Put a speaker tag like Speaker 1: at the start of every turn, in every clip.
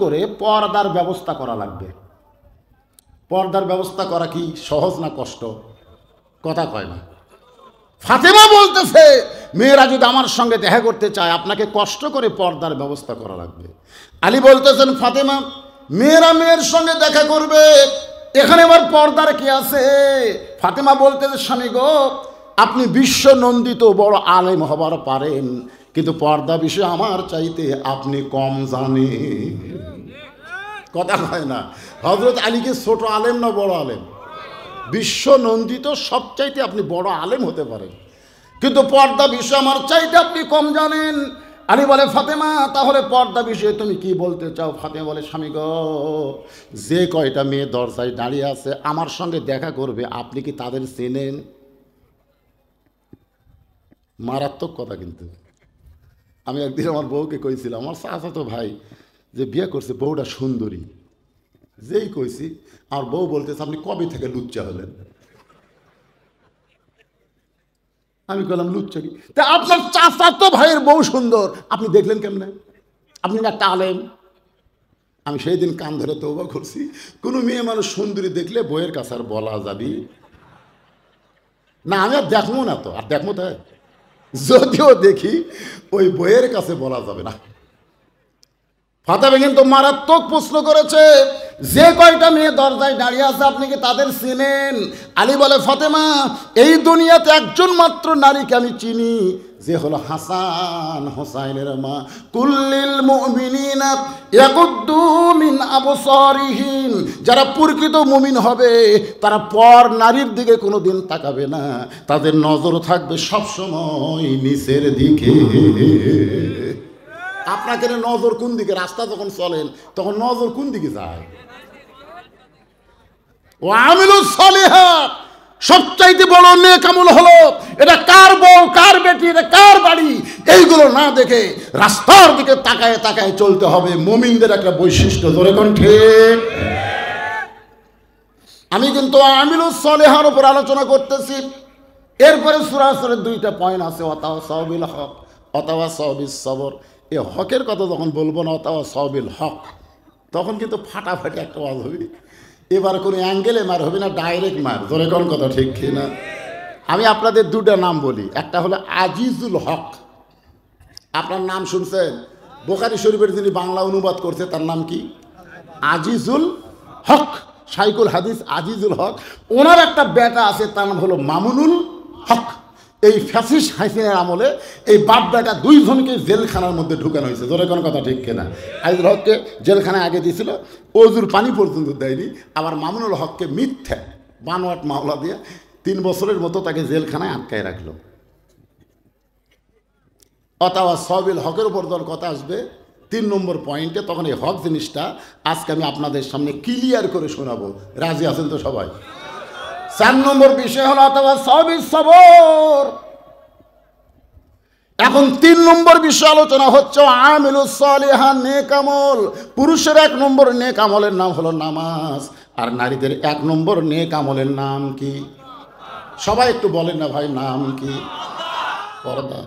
Speaker 1: করে পর্দার ব্যবস্থা করা লাগবে। পর্দার ব্যবস্থা করা কি সহজ না কষ্ট? কথা কয় না। ফাতেমা বলতেছে মেয়েরা যদি আমার সঙ্গে দেখা করতে চায় আপনাকে কষ্ট করে পর্দার ব্যবস্থা করা লাগবে। আলী বলতেছেন ফাতেমা মেয়েরা মেয়ের সঙ্গে দেখা করবে, এখানে আবার পর্দার কি আছে? ফাতেমা বলতেছে স্বামী গো, আপনি বিশ্ব নন্দিত বড় আলেম হবার পারেন, কিন্তু পর্দা বিষয়ে আমার চাইতে আপনি কম জানেন। কথা হয় না। হযরত আলীকে ছোট আলেম না বড় আলেম? বিশ্ব নন্দিত, সবচাইতে আপনি বড় আলেম হতে পারেন, কিন্তু পর্দা বিষয়ে আমার চাইতে আপনি কম জানেন। আলী বলে ফাতেমা তাহলে পর্দা বিষয়ে তুমি কি বলতে চাও? ফাতেমা বলে স্বামী গো, যে কয়টা মেয়ে দরজায় দাঁড়িয়ে আছে আমার সঙ্গে দেখা করবে, আপনি কি তাদের চেনেন? মারাত্মক কথা। কিন্তু আমি একদিন আমার বউকে কইছিলাম, আমার চাচাতো ভাই যে বিয়ে করছে বউটা সুন্দরী, যেই কইছি আর বউ বলতেছে আপনি কবে থেকে লুচ্চা হলেন? আমি বললাম লুচ্চা কি? তা আপনার চাচাতো ভাইয়ের বউ সুন্দর, আপনি দেখলেন কেমনে? আপনি না একটা আলেম। আমি সেই দিন কান ধরে তওবা করছি, কোনো মেয়ে মানুষ সুন্দরী দেখলে বইয়ের কাছে আর বলা যাবি না। আমি আর দেখবো না, তো আর দেখবো তাই, যদিও দেখি ওই বইয়ের কাছে বলা যাবে না। ফাতেমা কিন্তু মারাত্মক প্রশ্ন করেছে, যে কয়টা মেয়ে দরজায় দাঁড়িয়ে আছে আপনি কি তাদের চেনেন? আলী বলে ফাতেমা এই দুনিয়াতে একজন মাত্র নারীকে আমি চিনি, যে হলো হাসান হোসাইনের মা। কুল্লিল মুমিনিনা ইয়াকুদ্দু মিন আবসারিহিম, যারা প্রকৃত মুমিন হবে তারা পর নারীর দিকে কোনোদিন তাকাবে না, তাদের নজর থাকবে সবসময় নিচের দিকে। আপনাকে নজর কোন দিকে? রাস্তা যখন চলেন তখন নজর কোন দিকে যায়? ও আমিলুস সালিহাত, সবচাইতে বড় নেক আমল হলো এটা কার বউ, কার বেটি, এটা কার বাড়ি, এইগুলো না দেখে রাস্তার দিকে তাকায় তাকায় চলতে হবে। মুমিনদের একটা বৈশিষ্ট্য। জোরে কোন ঠিক? আমি কিন্তু আমিলুস সালিহার উপর আলোচনা করতেছি। এরপরে সূরা আসরের দুইটা পয়েন্ট আছে, ওয়াতাওয়াসাউ বিল হক, ওয়াতাওয়াসাউ বিস সবর। এই হকের কথা যখন বলবো না, ওয়াতাওয়াসাউ বিল হক, তখন কিন্তু ফাটাফাটি একটা ওয়াজ হবে। এবার কোনো অ্যাঙ্গেলে মার হবে না, ডাইরেক্ট মার। জোরে কোন কথা ঠিক কিনা? আমি আপনাদের দুটা নাম বলি, একটা হলো আজিজুল হক। আপনার নাম শুনছেন? বুখারী শরীফের যিনি বাংলা অনুবাদ করছে তার নাম কি? আজিজুল হক, শাইখুল হাদিস আজিজুল হক। ওনার একটা বেটা আছে, তার নাম হলো মামুনুল হক। এই ফ্যাসিস্ট হাসিনার আমলে এই বাপ বেটা দুইজনকে জেলখানার মধ্যে ঢুকানো হয়েছে। জোরে কোনো কথা ঠিক কিনা? আজিজুল হককে জেলখানায় আগে দিয়েছিল, অজুর পানি পর্যন্ত দেয়নি। আবার মামুনুল হককে মিথ্যা বানোয়াট মামলা দিয়ে 3 বছরের মতো তাকে জেলখানায় আটকায় রাখলো। ওয়াতাওয়াসাউ বিল হকের উপর যখন কথা আসবে 3 নম্বর পয়েন্টে, তখন এই হক জিনিসটা আজকে আমি আপনাদের সামনে ক্লিয়ার করে শোনাবো। রাজি আছেন তো সবাই? 4 নম্বর বিষয় হলো ওয়াতাওয়াসাউ বিস সবর। এখন 3 নম্বর বিষয় আলোচনা হচ্ছে আমিলুস সালিহাত, নেক আমল। পুরুষের 1 নম্বর নেক আমলের নাম হলো নামাজ, আর নারীদের 1 নম্বর নেক আমলের নাম কি? সবাই একটু বলেন না ভাই, নাম কি? পর্দা।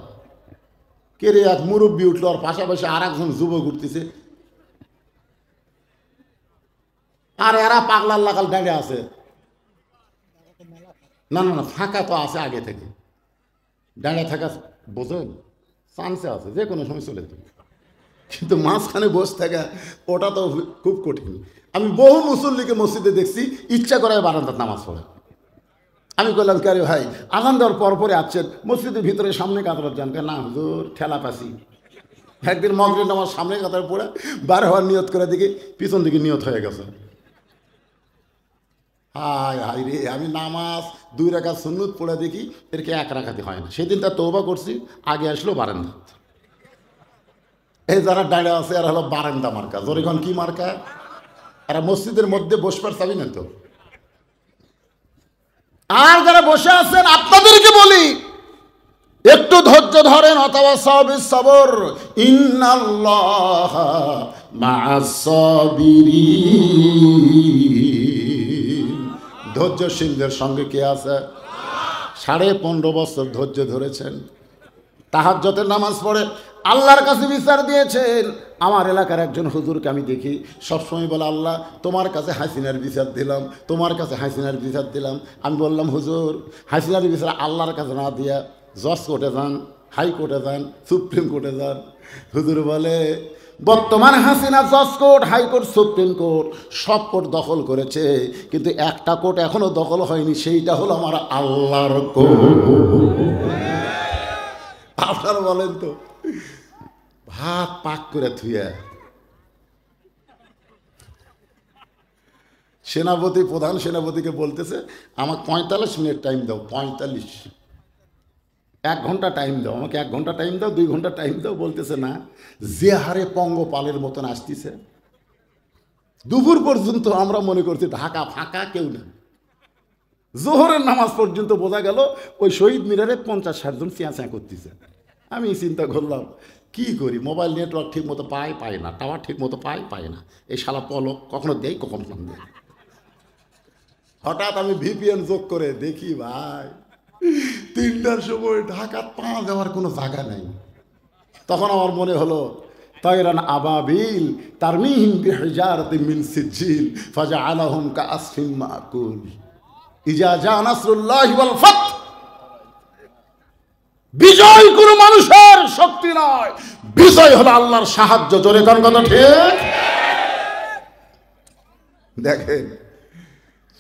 Speaker 1: কে রে? এক মুরব্বী উঠলো, আর পাশাপাশি আর একজন যুবক উঠতেছে, আর এরা পাগলার লাগাল দাঁড়িয়ে আছে। না না না, ফাঁকা তো আছে আগে থেকে, দাঁড়িয়ে থাকা বোঝেন চান্সে আছে, যে কোনো সময় চলে যেতে, কিন্তু মাঝখানে বসে থাকা ওটা তো খুব কঠিন। আমি বহু মুসল্লিকে মসজিদে দেখছি ইচ্ছা করে বারান্দার নামাজ পড়ে। আমি বললাম কে রে ভাই, আজান দেওয়ার পরে আসছেন মসজিদের ভিতরে, সামনে কাতার যান? না হুজুর, ঠেলা পাসি। একদিন মাগরিব নামাজ সামনে কাতার পড়ে বার হওয়ার নিয়ত করে দেখি পিছন দিকে নিয়ত হয়ে গেছে। হায় হায় রে, আমি নামাজ 2 রাকাত সুন্নত পড়ে দেখি এরকে 1 রাকাতে হয় না। সেদিন তার তওবা করছি, আগে আসলো বারান্দা। এই যারা দাঁড়িয়ে আছে এরা হলো বারান্দা মার্কা। জোরে কোন কি মার্কা? এরা মসজিদের মধ্যে বসবার চাবি না তো। আর যারা বসে আছেন আপনাদেরকে বলি, একটু ধৈর্য ধরেন। ওয়াতাওয়াসাউ বিস সবর, ইন্নাল্লাহা মা'আস সাবিরিন। ধৈর্যশীলদের সঙ্গে কে আছে? 15.5 বছর ধৈর্য ধরেছেন, তাহাজ্জুদের নামাজ পড়ে আল্লাহর কাছে বিচার দিয়েছেন, আমার এলাকার একজন হুজুরকে আমি দেখি সবসময় বলে, আল্লাহ তোমার কাছে হাসিনার বিচার দিলাম, তোমার কাছে হাসিনার বিচার দিলাম। আমি বললাম, হুজুর হাসিনার বিচার আল্লাহর কাছে না দিয়া জজ কোর্টে যান, হাইকোর্টে যান, সুপ্রিম কোর্টে যান। হুজুর বলে, বর্তমান হাসিনা জজ কোর্ট, হাইকোর্ট, সুপ্রিম কোর্ট সব কোর্ট দখল করেছে, কিন্তু একটা কোর্ট এখনো দখল হয়নি, সেইটা হলো আমার আল্লাহর কোর্ট। আপনারা বলেন তো, ভাত পাক করে থুয়ে সেনাপতি, প্রধান সেনাপতিকে বলতেছে, আমাকে 45 মিনিট টাইম দাও, 45, 1 ঘন্টা টাইম দাও, আমাকে 1 ঘন্টা টাইম দাও, 2 ঘন্টা টাইম দাও। বলতেছে না, যে হারে পঙ্গপালের মতন আসতেছে। দুপুর পর্যন্ত আমরা মনে করছি ঢাকা ফাঁকা, কেউ না। জোহরের নামাজ পর্যন্ত বোঝা গেল ওই শহীদ মিনারে 50-60 জন চেঁচা করতেছে। আমি চিন্তা করলাম, কি করি, মোবাইল নেটওয়ার্ক ঠিক মতো পায় না, টাওয়ার ঠিক মতো পায় না। এই শালা পলক কখনো দেয়, কখনো দেয়। হঠাৎ আমি ভিপিএন যোগ করে দেখি, ভাই 3টার সময় ঢাকার পা দেওয়ার কোনো জায়গা নেই। তখন আমার মনে হলো, তায়রান আবাবিল তারমিহিম বিহিজারাতিন মিন সিজিল ফাজআলাহুম কাআসফিন মাকুল ইজা জা নাসরুল্লাহি ওয়াল ফাত। বিজয় কোনো মানুষের শক্তি নয়, বিজয় হলো আল্লাহর সাহায্য। জোরে কোন কথা ঠিক? দেখেন,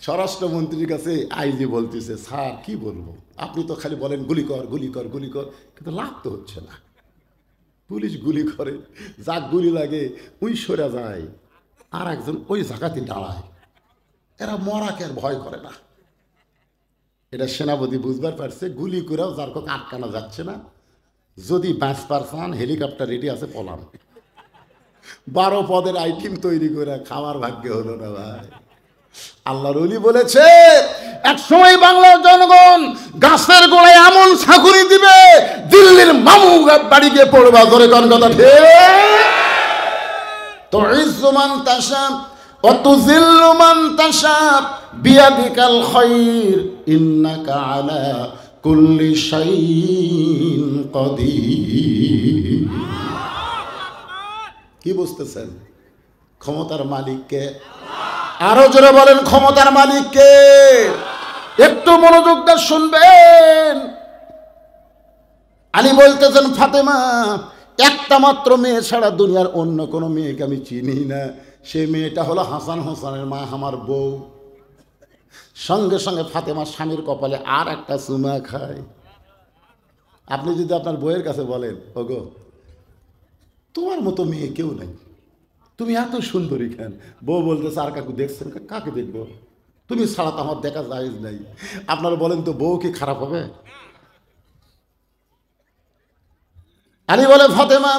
Speaker 1: স্বরাষ্ট্রমন্ত্রীর কাছে আইজি বলতেছে, স্যার কি বলবো, আপনি তো খালি বলেন গুলি কর গুলি কর গুলি কর, কিন্তু লাভ তো হচ্ছে না। পুলিশ গুলি করে, যাক গুলি লাগে ওই সরে যায়, আর একজন ওই জায়গাতে দাঁড়ায়। এরা মরাকে আর ভয় করে না। এটা সেনাপতি বুঝবার পারছে, গুলি করেও যার কথা আটকানো যাচ্ছে না। যদি 5% হেলিকপ্টার রেডি আছে, পলান। 12 পদের আইটেম তৈরি করে খাওয়ার ভাগ্য হলো না ভাই। আল্লাহর ওলি বলেছে, এক সময় বাংলার জনগণ গাছের গোড়ায় এমন ছাকুরি দিবে, দিল্লির মামু বাড়ি গিয়ে পড়বা। ধরে কোন কথা ঠিক? তো ইজ্জু মান তাশা ওয়া তুযিল্লু মান তাশা বিয়াদিকাল খায়র ইন্নাকা আলা কুল্লি শাইইন কাদির। কি বুঝতেছেন? ক্ষমতার মালিককে। আরো জোরে বলেন, ক্ষমতার মালিককে। একটু মনোযোগ দিয়ে শুনবেন। আলী বলতেছেন, ফাতেমা একটা মাত্র মেয়ে ছাড়া দুনিয়ার অন্য কোনো মেয়েকে আমি চিনি না। সেই মেয়েটা হলো হাসান হোসেনের মা, আমার বউ। সঙ্গে সঙ্গে ফাতেমা স্বামীর কপালে আর একটা চুমা খায়। আপনি যদি আপনার বউয়ের কাছে বলেন, ওগো তোমার মতো মেয়ে কেউ নেই, তুমি এত সুন্দরী কেন? বউ বলতেছে, আর কাকু দেখছেন? কাকে দেখবো, তুমি ছাড়া তো আমার দেখা জায়েজ নাই। আপনারা বলেন তো, বউ কি খারাপ হবে? আলী বলে, ফাতেমা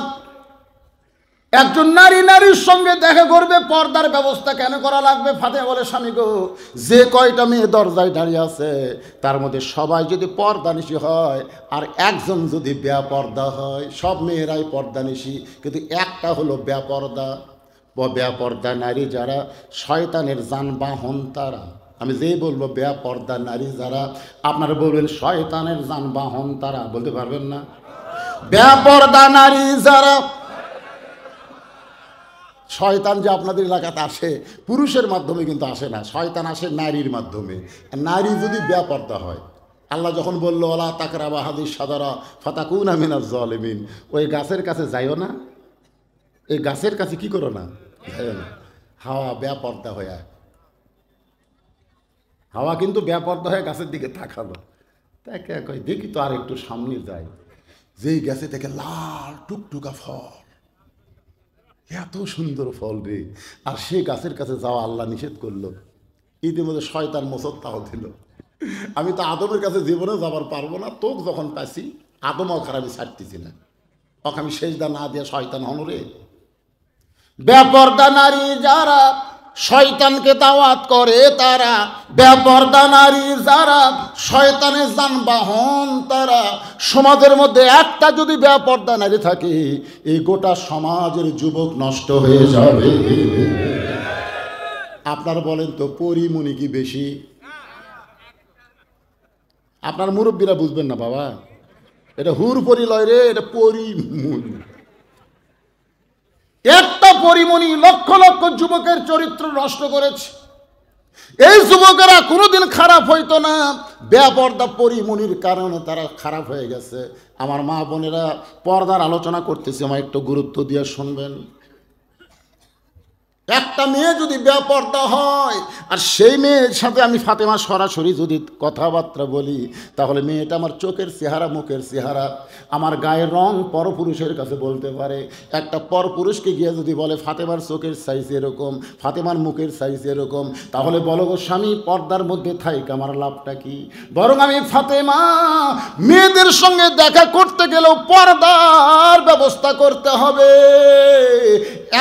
Speaker 1: একজন নারীর সঙ্গে দেখা করবে, পর্দার ব্যবস্থা কেন করা লাগবে? ফাতেমা বলে, স্বামী গো, যে কয়টা মেয়ে দরজায় দাঁড়িয়ে আছে তার মধ্যে সবাই যদি পর্দানিশী হয় আর একজন যদি বেপর্দা হয়, সব মেয়েরাই পর্দানিশী, কিন্তু একটা হলো বেপর্দা। বেপর্দা নারী যারা, শয়তানের যানবাহন তারা। আমি যেই বলবো বেপর্দা নারী যারা, আপনারা বলবেন শয়তানের যানবাহন তারা। বলতে পারবেন না? বেপর্দা নারী যারা, শয়তান যে আপনাদের এলাকাতে আসে পুরুষের মাধ্যমে কিন্তু আসে না, শয়তান আসে নারীর মাধ্যমে। নারী যদি বেপর্দা হয়, আল্লাহ যখন বলল ওয়ালা তাকরাবা হাদিস সাদারা ফাতাকুনা মিনাজ জালিমিন, ওই গাছের কাছে যাইও না, এই গাছের কাছে কি করো না, যাইও না। হাওয়া বেপর্দা হয়ে, হাওয়া কিন্তু বেপর্দা হয়ে গাছের দিকে তাকালো, তাকে কয় দেখি তো আর একটু সামনে যাই। যেই গাছে থেকে লাল টুকটুকা ফল, এত সুন্দর ফল রে, আর সে গাছের কাছে যাওয়া আল্লাহ নিষেধ করলো। ইতিমধ্যে শয়তান মোসত্তাও দিল, আমি তো আদমের কাছে জীবনে যাবার পারবো না, তোকে যখন পাইছি আদম ওখানে আমি ছাড়তেছি না, ওকে আমি সেজদা না দিয়ে শয়তান হনরে। বেপর্দা নারী যারা শয়তানকে দাওয়াত করে তারা, বেপর্দা নারী যারা শয়তানের যানবাহন তারা। সমাজের মধ্যে একটা যদি বেপর্দা নারী থাকে, এই গোটা সমাজের যুবক নষ্ট হয়ে যাবে। আপনার বলেন তো, পরিমণি কি বেশি? আপনার মুরব্বীরা বুঝবেন না বাবা, এটা হুর পরি লয় রে, এটা পরিমণি। একটা পরিমণি লক্ষ লক্ষ যুবকের চরিত্র নষ্ট করেছে। এই যুবকেরা কোনোদিন খারাপ হইতো না, বেপর্দা পরিমণির কারণে তারা খারাপ হয়ে গেছে। আমার মা বোনেরা, পর্দার আলোচনা করতেছি, আমার একটু গুরুত্ব দিয়ে শুনবেন। একটা মেয়ে যদি বেপর্দা হয় আর সেই মেয়ের সাথে আমি ফাতেমা সরাসরি যদি কথাবার্তা বলি, তাহলে মেয়েটা আমার চোখের চেহারা, মুখের চেহারা, আমার গায়ের রং পরপুরুষের কাছে বলতে পারে। একটা পরপুরুষকে গিয়ে যদি বলে ফাতেমার চোখের সাইজ এরকম, ফাতেমার মুখের সাইজ এরকম, তাহলে বলো গো স্বামী, পর্দার মধ্যে থাইক আমার লাভটা কি? বরং আমি ফাতেমা মেয়েদের সঙ্গে দেখা করতে গেলেও পর্দার ব্যবস্থা করতে হবে।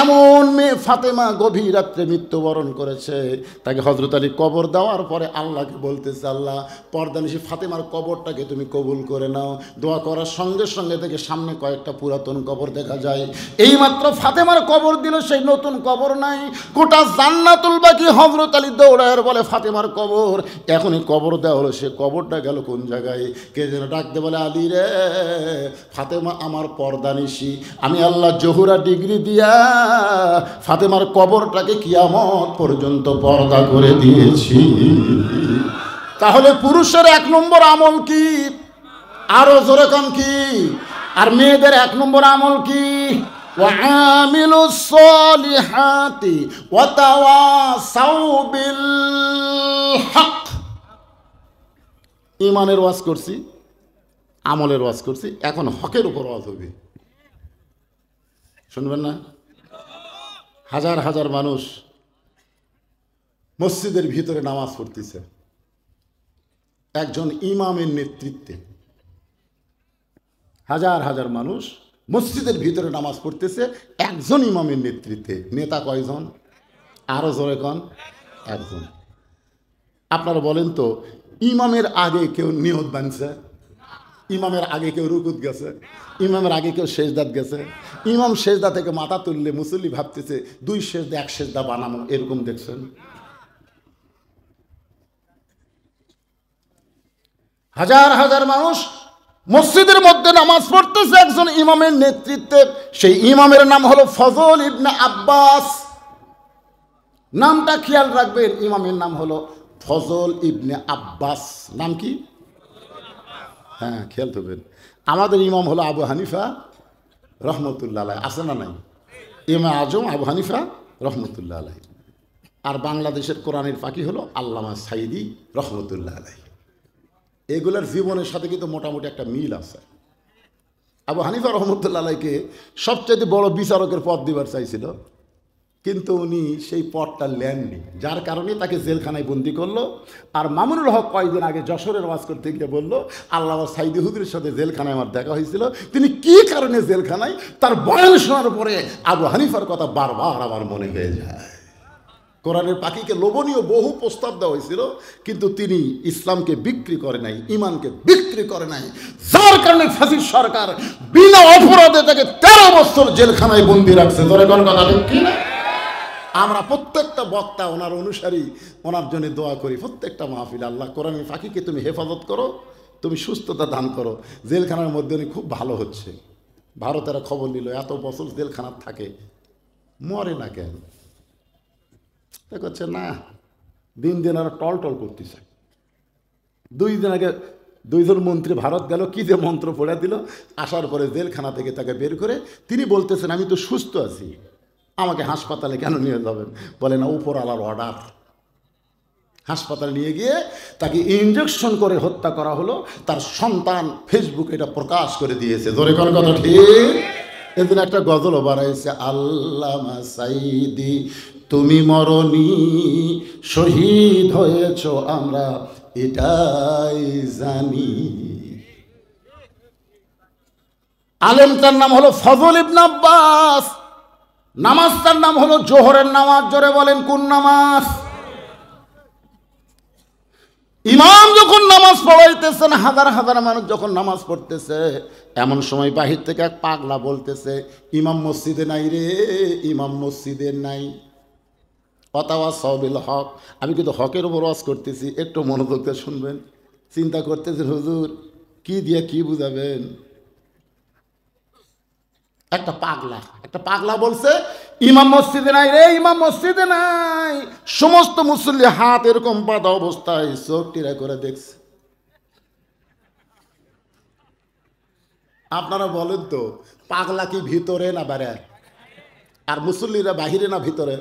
Speaker 1: এমন মেয়ে ফাতেমা গভীর রাত্রে মৃত্যুবরণ করেছে। তাকে হযরত আলী কবর দেওয়ার পরে আল্লাহকে বলতেছে, আল্লাহ, পর্দানিশী ফাতেমার কবরটাকে তুমি কবুল করে নাও। দোয়া করার সঙ্গে সঙ্গে থেকে সামনে কয়েকটা পুরাতন কবর দেখা যায়। এইমাত্র ফাতেমার কবর দিল, সেই নতুন কবর নাই। গোটা জান্নাতুল বাকি হযরত আলী দৌড়ায় বলে ফাতেমার কবর। এখনই কবর দেওয়া হলো, সে কবরটা গেল কোন জায়গায়? কে যেন ডাকতে বলে, আলী রে, ফাতেমা আমার পর্দানিশী, আমি আল্লাহ জহুরা ডিগ্রি দিয়া ফাতেমার কবরটাকে কিয়ামত পর্যন্ত পর্দা করে দিয়েছি। তাহলে পুরুষের 1 নম্বর আমল কি? আরো জোরে কন কি? আর মেয়েদের 1 নম্বর আমল কি? ওয়ামিলুস সলিহাতি ওয়া তাওয়াসাউ বিল হক। ঈমানের ওয়াজ করছি, আমলের ওয়াজ করছি, এখন হকের উপর ওয়াজ হবে, শুনবেন না? হাজার হাজার মানুষ মসজিদের ভিতরে নামাজ পড়তেছে একজন ইমামের নেতৃত্বে। হাজার হাজার মানুষ মসজিদের ভিতরে নামাজ পড়তেছে একজন ইমামের নেতৃত্বে। নেতা কয়জন? আরো জোরে কন, একজন। আপনারা বলেন তো, ইমামের আগে কেউ নিয়ত বানছে? ইমামের আগে কেউ রুকুত গেছে? ইমামের আগে কেউ সেজদাত গেছে? ইমাম সেজদা থেকে মাথা তুললে মুসল্লি ভাবতেছে 2 সেজদা 1 সেজদা বানানো, এরকম দেখছেন? হাজার হাজার মানুষ মসজিদের মধ্যে নামাজ পড়তেছে একজন ইমামের নেতৃত্বে। সেই ইমামের নাম হলো ফজল ইবনে আব্বাস। নামটা খেয়াল রাখবেন, ইমামের নাম হলো ফজল ইবনে আব্বাস। নাম কি? হ্যাঁ, খেয়াল করবেন। আমাদের ইমাম হলো আবু হানিফা রহমতুল্লাহ আলাইহি, আছে না নাই? ইমাম আজম আবু হানিফা রহমতুল্লাহ আলাইহি। আর বাংলাদেশের কোরআনের পাখি হলো আল্লামা সাইদি রহমতুল্লাহ আলাইহি। এগুলোর জীবনের সাথে কিন্তু মোটামুটি একটা মিল আছে। আবু হানিফা রহমতুল্লাহ আলাইহিকে সবচেয়ে বড় বিচারকের পদ দিবার চাইছিল, কিন্তু উনি সেই পদটা নেননি, যার কারণে তাকে জেলখানায় বন্দি করলো। আর মামুনুল হক কয়েকদিন আগে যশোরের ওয়াজ করতে গিয়ে বলল, আল্লামা সাইদি হুজুরের সাথে জেলখানায় আমার দেখা হয়েছিল, তিনি কি কারণে জেলখানায়, তার বয়ান শোনার পরে আবু হানিফার কথা বারবার আমার মনে হয়ে যায়। কোরআনের পাখিকে লোভনীয় বহু প্রস্তাব দেওয়া হয়েছিল, কিন্তু তিনি ইসলামকে বিক্রি করে নাই, ইমানকে বিক্রি করে নাই, যার কারণে ফাঁসির সরকার বিনা অপরাধে তাকে 13 বছর জেলখানায় বন্দি রাখছে। ধরে কোন কথা ঠিক না? আমরা প্রত্যেকটা বক্তা, ওনার অনুসারী, ওনার জন্য দোয়া করি। প্রত্যেকটা মাহফিল, আল্লাহ কোরআনের পাখিকে তুমি হেফাজত করো, তুমি সুস্থতা দান করো। জেলখানার মধ্যে উনি খুব ভালো হচ্ছে। ভারতের খবর নিল, এত বছর জেলখানার থাকে, মরে না কেন? করছে না, দিন দিন আর টল টল করতেছে। 2 দিন আগে 2 জন মন্ত্রী ভারত গেল, কি যে মন্ত্র পড়ে দিল। আসার পরে জেলখানা থেকে তাকে বের করে তিনি বলতেছেন, আমি তো সুস্থ আছি, আমাকে হাসপাতালে কেন নিয়ে যাবেন? বলে না, উপরওয়ালার অর্ডার। হাসপাতালে নিয়ে গিয়ে তাকে ইনজেকশন করে হত্যা করা হলো। তার সন্তান ফেসবুকে এটা প্রকাশ করে দিয়েছে। ধরে কোন কথা ঠিক? এদিন একটা গজলও বাড়াইছে, আল্লামা সাইদি তুমি মরনি, শহীদ হয়েছ আমরা এটাই জানি। আলেমটার নাম হলো ফজল ইবনে আব্বাস, নামাজটার নাম হলো জোহরের নামাজ। জোরে বলেন, কোন নামাজ? ইমাম যখন নামাজ পড়াইতেছেন, হাজার হাজার মানুষ যখন নামাজ পড়তেছে, এমন সময় বাহির থেকে এক পাগলা বলতেছে, ইমাম মসজিদে নাই রে, ইমাম মসজিদে নাই। ওয়াতাওয়াসাউ বিল হক। আমি কিন্তু হকের উপর ওয়াজ করতেছি, একটু মনোযোগ দিয়ে শুনবেন। চিন্তা করতেছেন, হুজুর কি দিয়ে কি বুঝাবেন? একটা পাগলা বলছে ইমাম মসজিদে নাই রে, ইমাম মসজিদে নাই। সমস্ত মুসল্লি হাত এরকম বাঁধা অবস্থায় চোখ টিরা করে দেখছে। আপনারা বলেন তো, পাগলা কি ভিতরে না বাইরে? আর মুসল্লিরা বাহিরে না ভিতরে?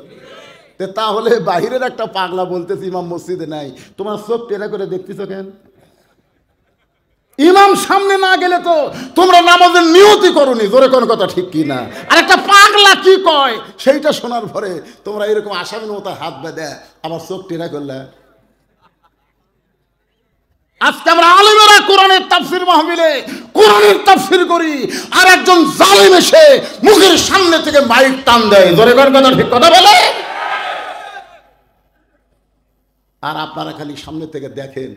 Speaker 1: তাহলে বাহিরের একটা পাগলা বলতেছে ইমাম মসজিদে নাই, তোমার চোখ টেরা করে দেখতেছ কেন? ইমাম সামনে না গেলে তো তোমরা নামাজের নিয়তি করোনি, জোরে কোন কথা ঠিক কি না? আর একটা পাগলা কি কয় সেইটা শোনার পরে তোমরা এরকম আসামির মতো হাত বেঁধে আবার চোখ টেরা করলে। আজকে আমরা আলেমেরা কোরআনের তাফসীর মাহফিলে কোরআনের তাফসীর করি, আর একজন জালেম এসে মুখের সামনে থেকে মাইক টান দেয়, জোরে কোন কথা ঠিক কথা বলে। আর আপনারা খালি সামনে থেকে দেখেন,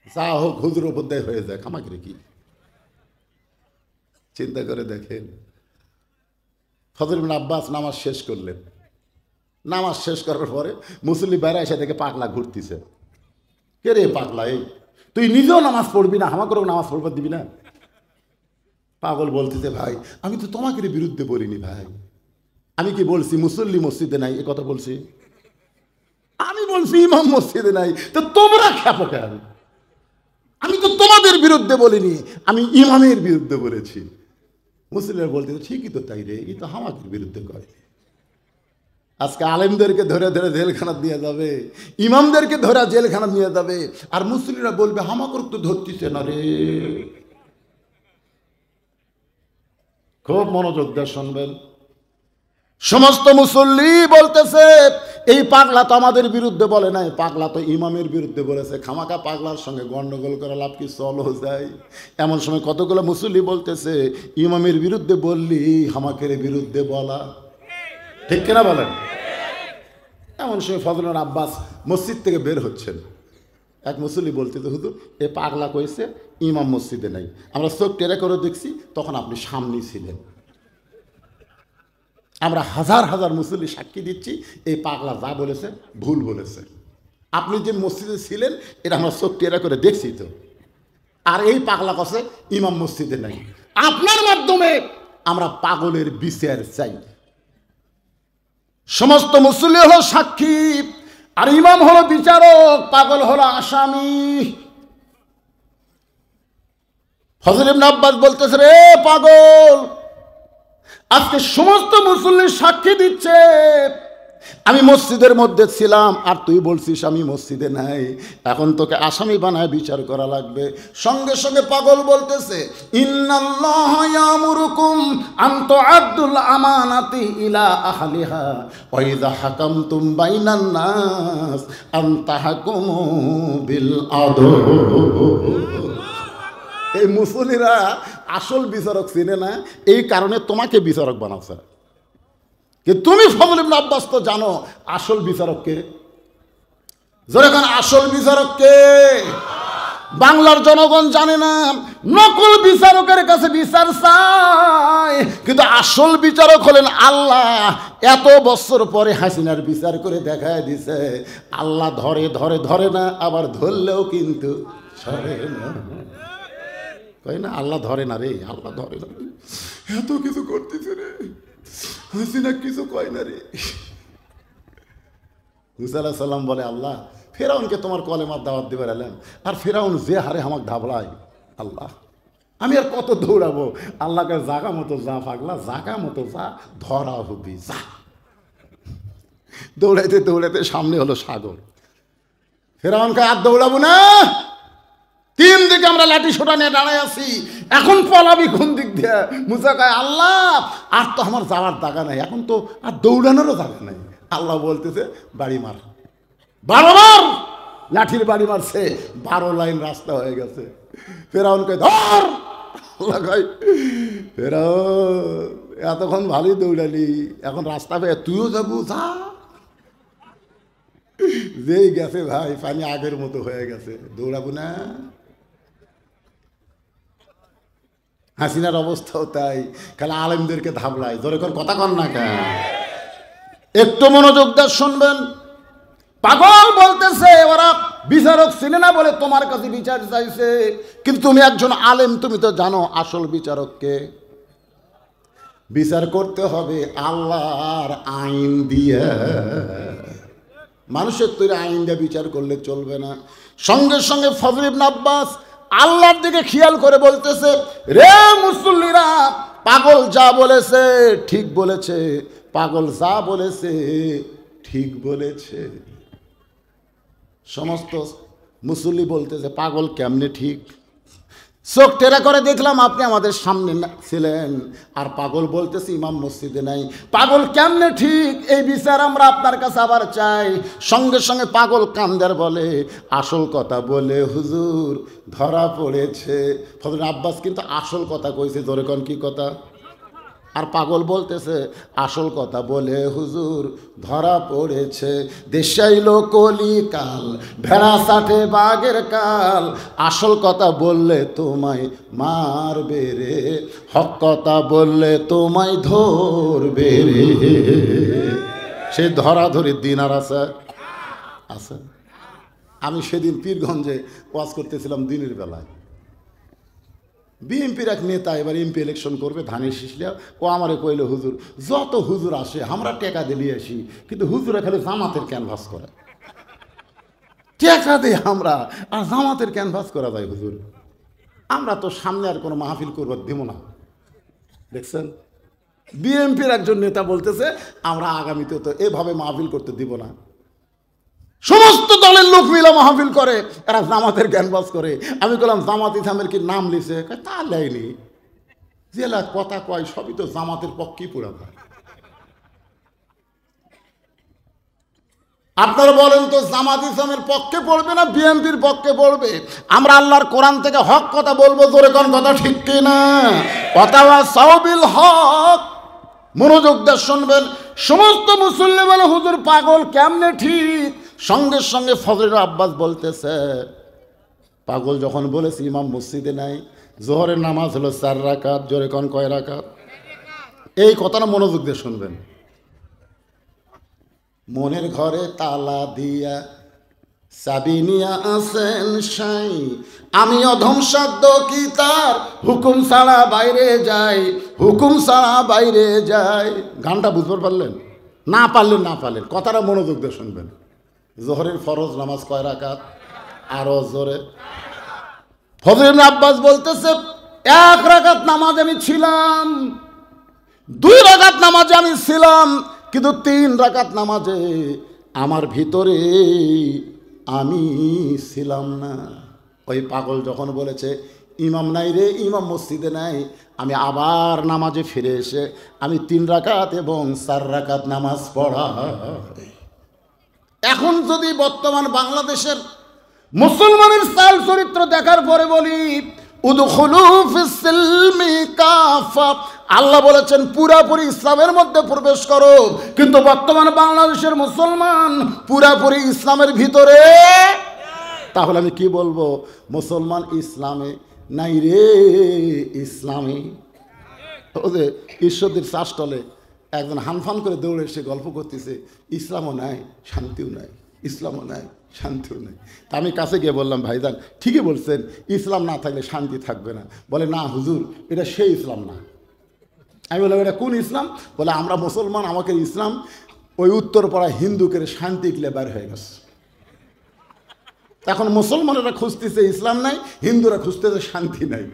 Speaker 1: যা হোক হুজুর উপদেয় হয়ে যায়, খামাকিরে কি চিন্তা করে দেখেন। ফজল ইবনে আব্বাস নামাজ শেষ করলেন, নামাজ শেষ করার পরে মুসল্লি বাইরে এসে দেখে পাগলা ঘুরতেছে। কে রে পাগলা, এই তুই নিজেও নামাজ পড়বি না, আমাকেও নামাজ পড়বার দিবি না? পাগল বলতেছে, ভাই আমি তো তোমাকে বিরুদ্ধে বলিনি ভাই, আমি কি বলছি মুসল্লি মসজিদে নাই এ কথা বলছি? আমি বলছি ইমাম মসজিদে নাই, তো তোমরা খেপো কেন? আমি তো তোমাদের বিরুদ্ধে বলিনি, আমি ইমামের বিরুদ্ধে বলেছি। মুসলিমরা বলতে ঠিকই তো তাই রে, এই তো হামাকের বিরুদ্ধে করে। আজকে আলেমদেরকে ধরে ধরে জেলখানা দিয়ে যাবে, ইমামদেরকে ধরে জেলখানা নিয়ে যাবে, আর মুসলিমরা বলবে হামাকর তো ধরতেছে না রে। খুব মনোযোগ দিয়ে শুনবেন। সমস্ত মুসল্লি বলতেছে এই পাগলা তো আমাদের বিরুদ্ধে বলে নাই, পাগলা তো ইমামের বিরুদ্ধে বলেছে, খামাকা পাগলার সঙ্গে গন্ডগোল করে লাভ কি, চলো যায়। এমন সময় কতগুলো মুসল্লি বলতেছে ইমামের বিরুদ্ধে বললি হামাকের বিরুদ্ধে বলা, ঠিক কিনা বলেন? এমন সময় ফজল ইবনে আব্বাস মসজিদ থেকে বের হচ্ছেন, এক মুসল্লি বলতেছে হুজুর এ পাগলা কইছে ইমাম মসজিদে নাই, আমরা চোখ টেরা করে দেখছি, তখন আপনি সামনেই ছিলেন। আমরা হাজার হাজার মুসল্লি সাক্ষী দিচ্ছি এই পাগলা যা বলেছে ভুল বলেছে, আপনি যে মসজিদে ছিলেন এটা আমরা চোখ টেরা করে দেখছি তো। আর এই পাগলা কাছে ইমাম মসজিদে নাই, আপনার মাধ্যমে আমরা পাগলের বিচার চাই। সমস্ত মুসল্লি হলো সাক্ষী, আর ইমাম হলো বিচারক, পাগল হলো আসামি। ফজল ইবনে আব্বাস বলতেছে রে পাগল, আজকে সমস্ত মুসল্লি সাক্ষী দিচ্ছে আমি মসজিদের মধ্যে ছিলাম, আর তুই বলছিস আমি মসজিদে নাই, এখন তোকে আসামি বানায় বিচার করা লাগবে। সঙ্গে সঙ্গে পাগল বলতেছে ইন্নাল্লাহা ইয়ামুরুকুম আন তুআদ্দুল আমানাতি ইলা আহলিহা ওয়া ইযা হাকামতুম বাইনান নাস আন তাহকুমু বিল আদল। এই মুসল্লিরা আসল বিচারক চিনে না, এই কারণে তোমাকে বিচারক বানাচ্ছে। কি তুমি ফজল ইবনে আব্বাস তো জানো আসল বিচারককে, যখন আসল বিচারককে বাংলার জনগণ জানে না, নকল বিচারকের কাছে বিচার চায়, কিন্তু আসল বিচারক হলেন আল্লাহ। এত বছর পরে হাসিনার বিচার করে দেখায় দিছে আল্লাহ ধরে ধরে ধরে না, আবার ধরলেও কিন্তু সরে না। কই না আল্লাহ ধরে না রে, আল্লাহ ধরে না, এত কিছু করতেছে রে, হাসিনা কিছু কয় না রে। মুসা আলাইহিস সালাম বলে আল্লাহ ফেরাউনকে তোমার কলেমার দাওয়াত দিবার এলাম, আর ফেরাউন যে হারে আমাকে ধাবলায়, আল্লাহ আমি আর কত দৌড়াবো? আল্লাহকে জাগা মতো যা পাগলা, জাগা মতো যা, ধরা হবি যা। দৌড়াইতে দৌড়াইতে সামনে হলো সাগর। ফেরাউনকে আর দৌড়াবো না, তিন দিকে আমরা লাঠি সোটা নিয়ে দাঁড়ায় আছি, এখন পলাবি কোন দিক দিয়ে? মুসা কয় আল্লাহ আর তো আমার যাওয়ার জায়গা নাই, এখন তো আর দৌড়ানোরও জায়গা নাই। আল্লাহ বলতেছে বাড়ি মার, 12 বার লাঠির বাড়ি মারছে, 12 লাইন রাস্তা হয়ে গেছে। ফেরাউন কয় ধর, আল্লাহ কয় ফেরাউন এতক্ষণ ভালোই দৌড়ালি, এখন রাস্তা পেয়ে তুইও যাবো, যা। যেই গেছে ভাই পানি আগের মতো হয়ে গেছে, দৌড়াবো না। হাসিনার অবস্থাও তাই, খালি আলেমদেরকে ধাবলায়, ধরে কোন কথা কন না কেন? একটু মনোযোগ দিয়ে শুনবেন। পাগল বলতেছে ওরা বিচারক চিনে না বলে তোমার কাছে বিচার চাইছে, কিন্তু তুমি একজন আলেম, তুমি তো জানো আসল বিচারককে। বিচার করতে হবে আল্লাহর আইন দিয়ে। মানুষের তৈরি আইন দিয়ে বিচার করলে চলবে না। সঙ্গে সঙ্গে ফজল ইবনে আব্বাস আল্লাহর দিকে খেয়াল করে বলতেছে, রে মুসল্লিরা, পাগল যা বলেছে ঠিক বলেছে, পাগল যা বলেছে ঠিক বলেছে। সমস্ত মুসল্লি বলতেছে পাগল কেমনে ঠিক? চোখ টেরা করে দেখলাম আপনি আমাদের সামনে ছিলেন, আর পাগল বলতেছে ইমাম মসজিদে নাই। পাগল কেমনে ঠিক, এই বিচার আমরা আপনার কাছে আবার চাই। সঙ্গে সঙ্গে পাগল কান্দার বলে, আসল কথা বলে হুজুর ধরা পড়েছে। ফজল আব্বাস কিন্তু আসল কথা কইছে, জোরে কোন কি কথা? আর পাগল বলতেছে আসল কথা বলে হুজুর ধরা পড়েছে। দেশাইল কলিকাল, ভেড়া সাথে বাঘের কাল, আসল কথা বললে তোমায় মারবে রে, হক কথা বললে তোমায় ধরবে রে। সে ধরাধরির দিন আর আছে? আছে। আমি সেদিন পীরগঞ্জে ওয়াজ করতেছিলাম দিনের বেলায়। বিএনপির এক নেতা এবার এমপি ইলেকশন করবে, ধানের শীষলিয়া। ও আমারে কইল, হুজুর যত হুজুর আসে আমরা টেকা দিয়ে আসি, কিন্তু হুজুরা খালি জামাতের ক্যানভাস করে। টেকা দিয়ে আমরা আর জামাতের ক্যানভাস করা যায় হুজুর। আমরা তো সামনে আর কোনো মাহফিল করবার দিব না। দেখছেন, বিএনপির একজন নেতা বলতেছে আমরা আগামীতে তো এভাবে মাহফিল করতে দিব না। সমস্ত দলের লোক মিলে মাহফিল করে, এরা জামাতের ক্যানভাস করে। আমি বললাম জামাত ইসলামের কি নাম লিখে? তা লেয়নি, জেলা কথা কয় সবই তো জামাতের পক্ষেই পুরা হয়। আপনারা বলেন তো জামাত ইসলামের পক্ষে পড়বে না বিএনপির পক্ষে পড়বে? আমরা আল্লাহর কোরআন থেকে হক কথা বলবো, জোরে কোন কথা ঠিক কিনা? কথা সাওবিল হক, মনোযোগ দিয়ে শুনবেন। সমস্ত মুসল্লি বলে হুজুর পাগল কেমনে ঠিক? সঙ্গে সঙ্গে ফজল আব্বাস বলতেছে পাগল যখন বলেছে ইমাম মসজিদে নাই, জোহরের নামাজ হলো 4 রাকাত, জোরে কোন কয় রাকাত? এই কথাটা মনোযোগ দিয়ে শুনবেন। মনের ঘরে তালা দিয়া চাবি নিয়া আসেন সাই, আমি অধম সাধ্য কি তার হুকুম ছাড়া বাইরে যাই, হুকুম ছাড়া বাইরে যাই। গানটা বুঝতে পারলেন? না পারলেন কথাটা মনোযোগ দিয়ে শুনবেন। জোহরের ফরজ নামাজ কয় রাকাত? আরো জোরে। ফজল ইবনে আব্বাস বলতেছে 1 রাকাত নামাজ আমি ছিলাম, 2 রাকাত নামাজে আমি ছিলাম, কিন্তু 3 রাকাত নামাজে আমার ভিতরে আমি ছিলাম না। ওই পাগল যখন বলেছে ইমাম নাই রে, ইমাম মসজিদে নাই, আমি আবার নামাজে ফিরে এসে আমি 3 রাকাত এবং 4 রাকাত নামাজ পড়া। এখন যদি বর্তমান বাংলাদেশের মুসলমানের চাল চরিত্র দেখার পরে বলি উদখুলু ফিস সিলমি কাফা, আল্লাহ বলেছেন পুরাপুরি ইসলামের মধ্যে প্রবেশ করো, কিন্তু বর্তমান বাংলাদেশের মুসলমান পুরাপুরি ইসলামের ভিতরে। তাহলে আমি কি বলবো? মুসলমান ইসলামে নাই রে, ইসলামে। ও যে ঈশ্বরদের চাষটলে একজন হানফান করে দৌড়ে এসে গল্প করতেছে, ইসলামও নাই শান্তিও নাই, ইসলামও নাই শান্তিও নাই। তা আমি কাছে গিয়ে বললাম, ভাইজান ঠিকই বলছেন, ইসলাম না থাকলে শান্তি থাকবে না। বলে না হুজুর, এটা সেই ইসলাম না। আমি বললাম এটা কোন ইসলাম? বলে আমরা মুসলমান, আমাকে ইসলাম ওই উত্তরপাড়া হিন্দুকে শান্তি গিলে বের হয়ে গেছে। এখন মুসলমানেরা খুঁজতেছে ইসলাম নাই, হিন্দুরা খুঁজতেছে শান্তি নাই।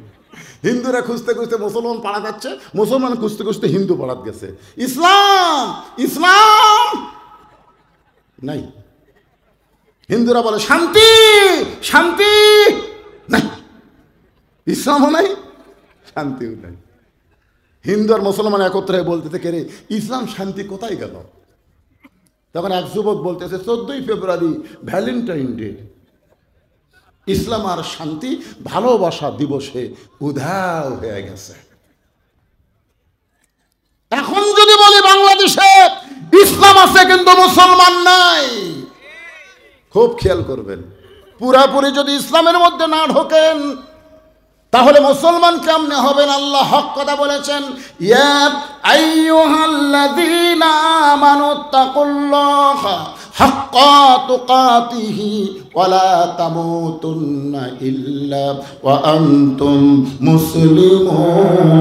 Speaker 1: হিন্দুরা খুঁজতে খুঁজতে মুসলমান পাড়া যাচ্ছে, মুসলমান খুঁজতে খুঁজতে হিন্দু পাড়াত গেছে। ইসলাম ইসলাম নাই। হিন্দুরা বলে শান্তি শান্তি নাই, ইসলামও নাই শান্তিও নাই। হিন্দু আর মুসলমান একত্রে বলতেছে কে রে ইসলাম শান্তি কোথায় গেল? তখন এক যুবক বলতেছে 14ই ফেব্রুয়ারি ভ্যালেন্টাইন ডে, ইসলাম আর শান্তি ভালোবাসা দিবসে উধাও হয়ে গেছে। এখন যদি বলি বাংলাদেশে ইসলাম আছে কিন্তু মুসলমান নাই, খুব খেয়াল করবেন। পুরাপুরি যদি ইসলামের মধ্যে না ঢোকেন তাহলে মুসলমান কেমনে হবেন? আল্লাহ হক কথা বলেছেন, ইয়া আইয়ুহাল্লাযীনা আমানুত্তাকুল্লাহা হাক্কা তুকাতিহি ওয়া লা তামুতুন্না ইল্লা ওয়া আনতুম মুসলিমুন।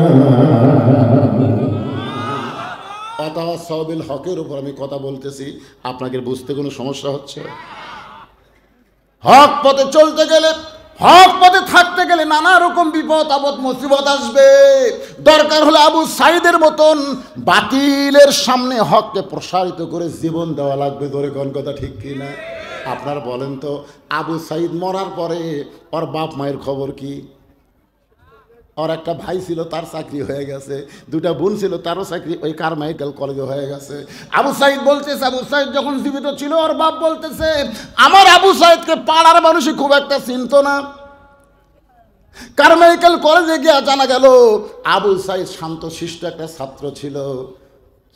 Speaker 1: ওয়াতাওয়াসাবিল হকের উপর আমি কথা বলতেছি, আপনাকে বুঝতে কোনো সমস্যা হচ্ছে? হক পথে চলতে গেলে, হক পথে থাকতে গেলে নানা রকম বিপদ আপদ মুসিবত আসবে। দরকার হলে আবু সাইদের মতন বাতিলের সামনে হককে প্রসারিত করে জীবন দেওয়া লাগবে। ধরে কোন কথা ঠিক কি না? আপনার বলেন তো, আবু সাইদ মরার পরে ওর বাপ মায়ের খবর কি? ওর একটা ভাই ছিল, তার চাকরি হয়ে গেছে। দুটা বোন ছিল, তারও চাকরি ওই কারমাইকেল কলেজে হয়ে গেছে। আবু সাইদ বলতেছে, আবু সাইদ যখন জীবিত ছিল ওর বাপ বলতেছে, আমার আবু সাইদকে পাড়ার মানুষই খুব একটা চিনত না। কারমাইকেল কলেজে গিয়ে জানা গেল আবু সাইদ শান্তশিষ্ট একটা ছাত্র ছিল।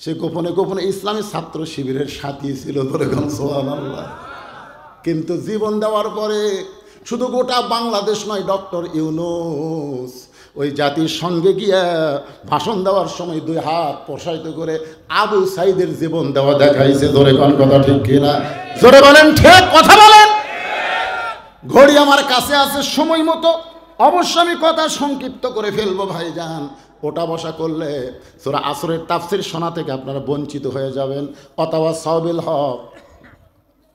Speaker 1: সে গোপনে গোপনে ইসলামী ছাত্র শিবিরের সাথী ছিল। ধরে গেল সুবহানাল্লাহ। কিন্তু জীবন দেওয়ার পরে শুধু গোটা বাংলাদেশ নয়, ডক্টর ইউনূস ওই জাতির সঙ্গে গিয়া ভাষণ দেওয়ার সময় দুই হাত প্রসারিত করে আবু সাইদের জীবন দেওয়া দেখাইছে। ধরে কোন কথা ঠিক কিনা? জোরে বলেন, ঠিক কথা বলেন। ঘড়ি আমার কাছে আছে, সময় মতো অবশ্য আমি কথা সংক্ষিপ্ত করে ফেলবো ভাইজান। ওটা বসা করলে সূরা আসরের তাফসীর শোনা থেকে আপনারা বঞ্চিত হয়ে যাবেন। ওয়াতাওয়াসাবিল হক,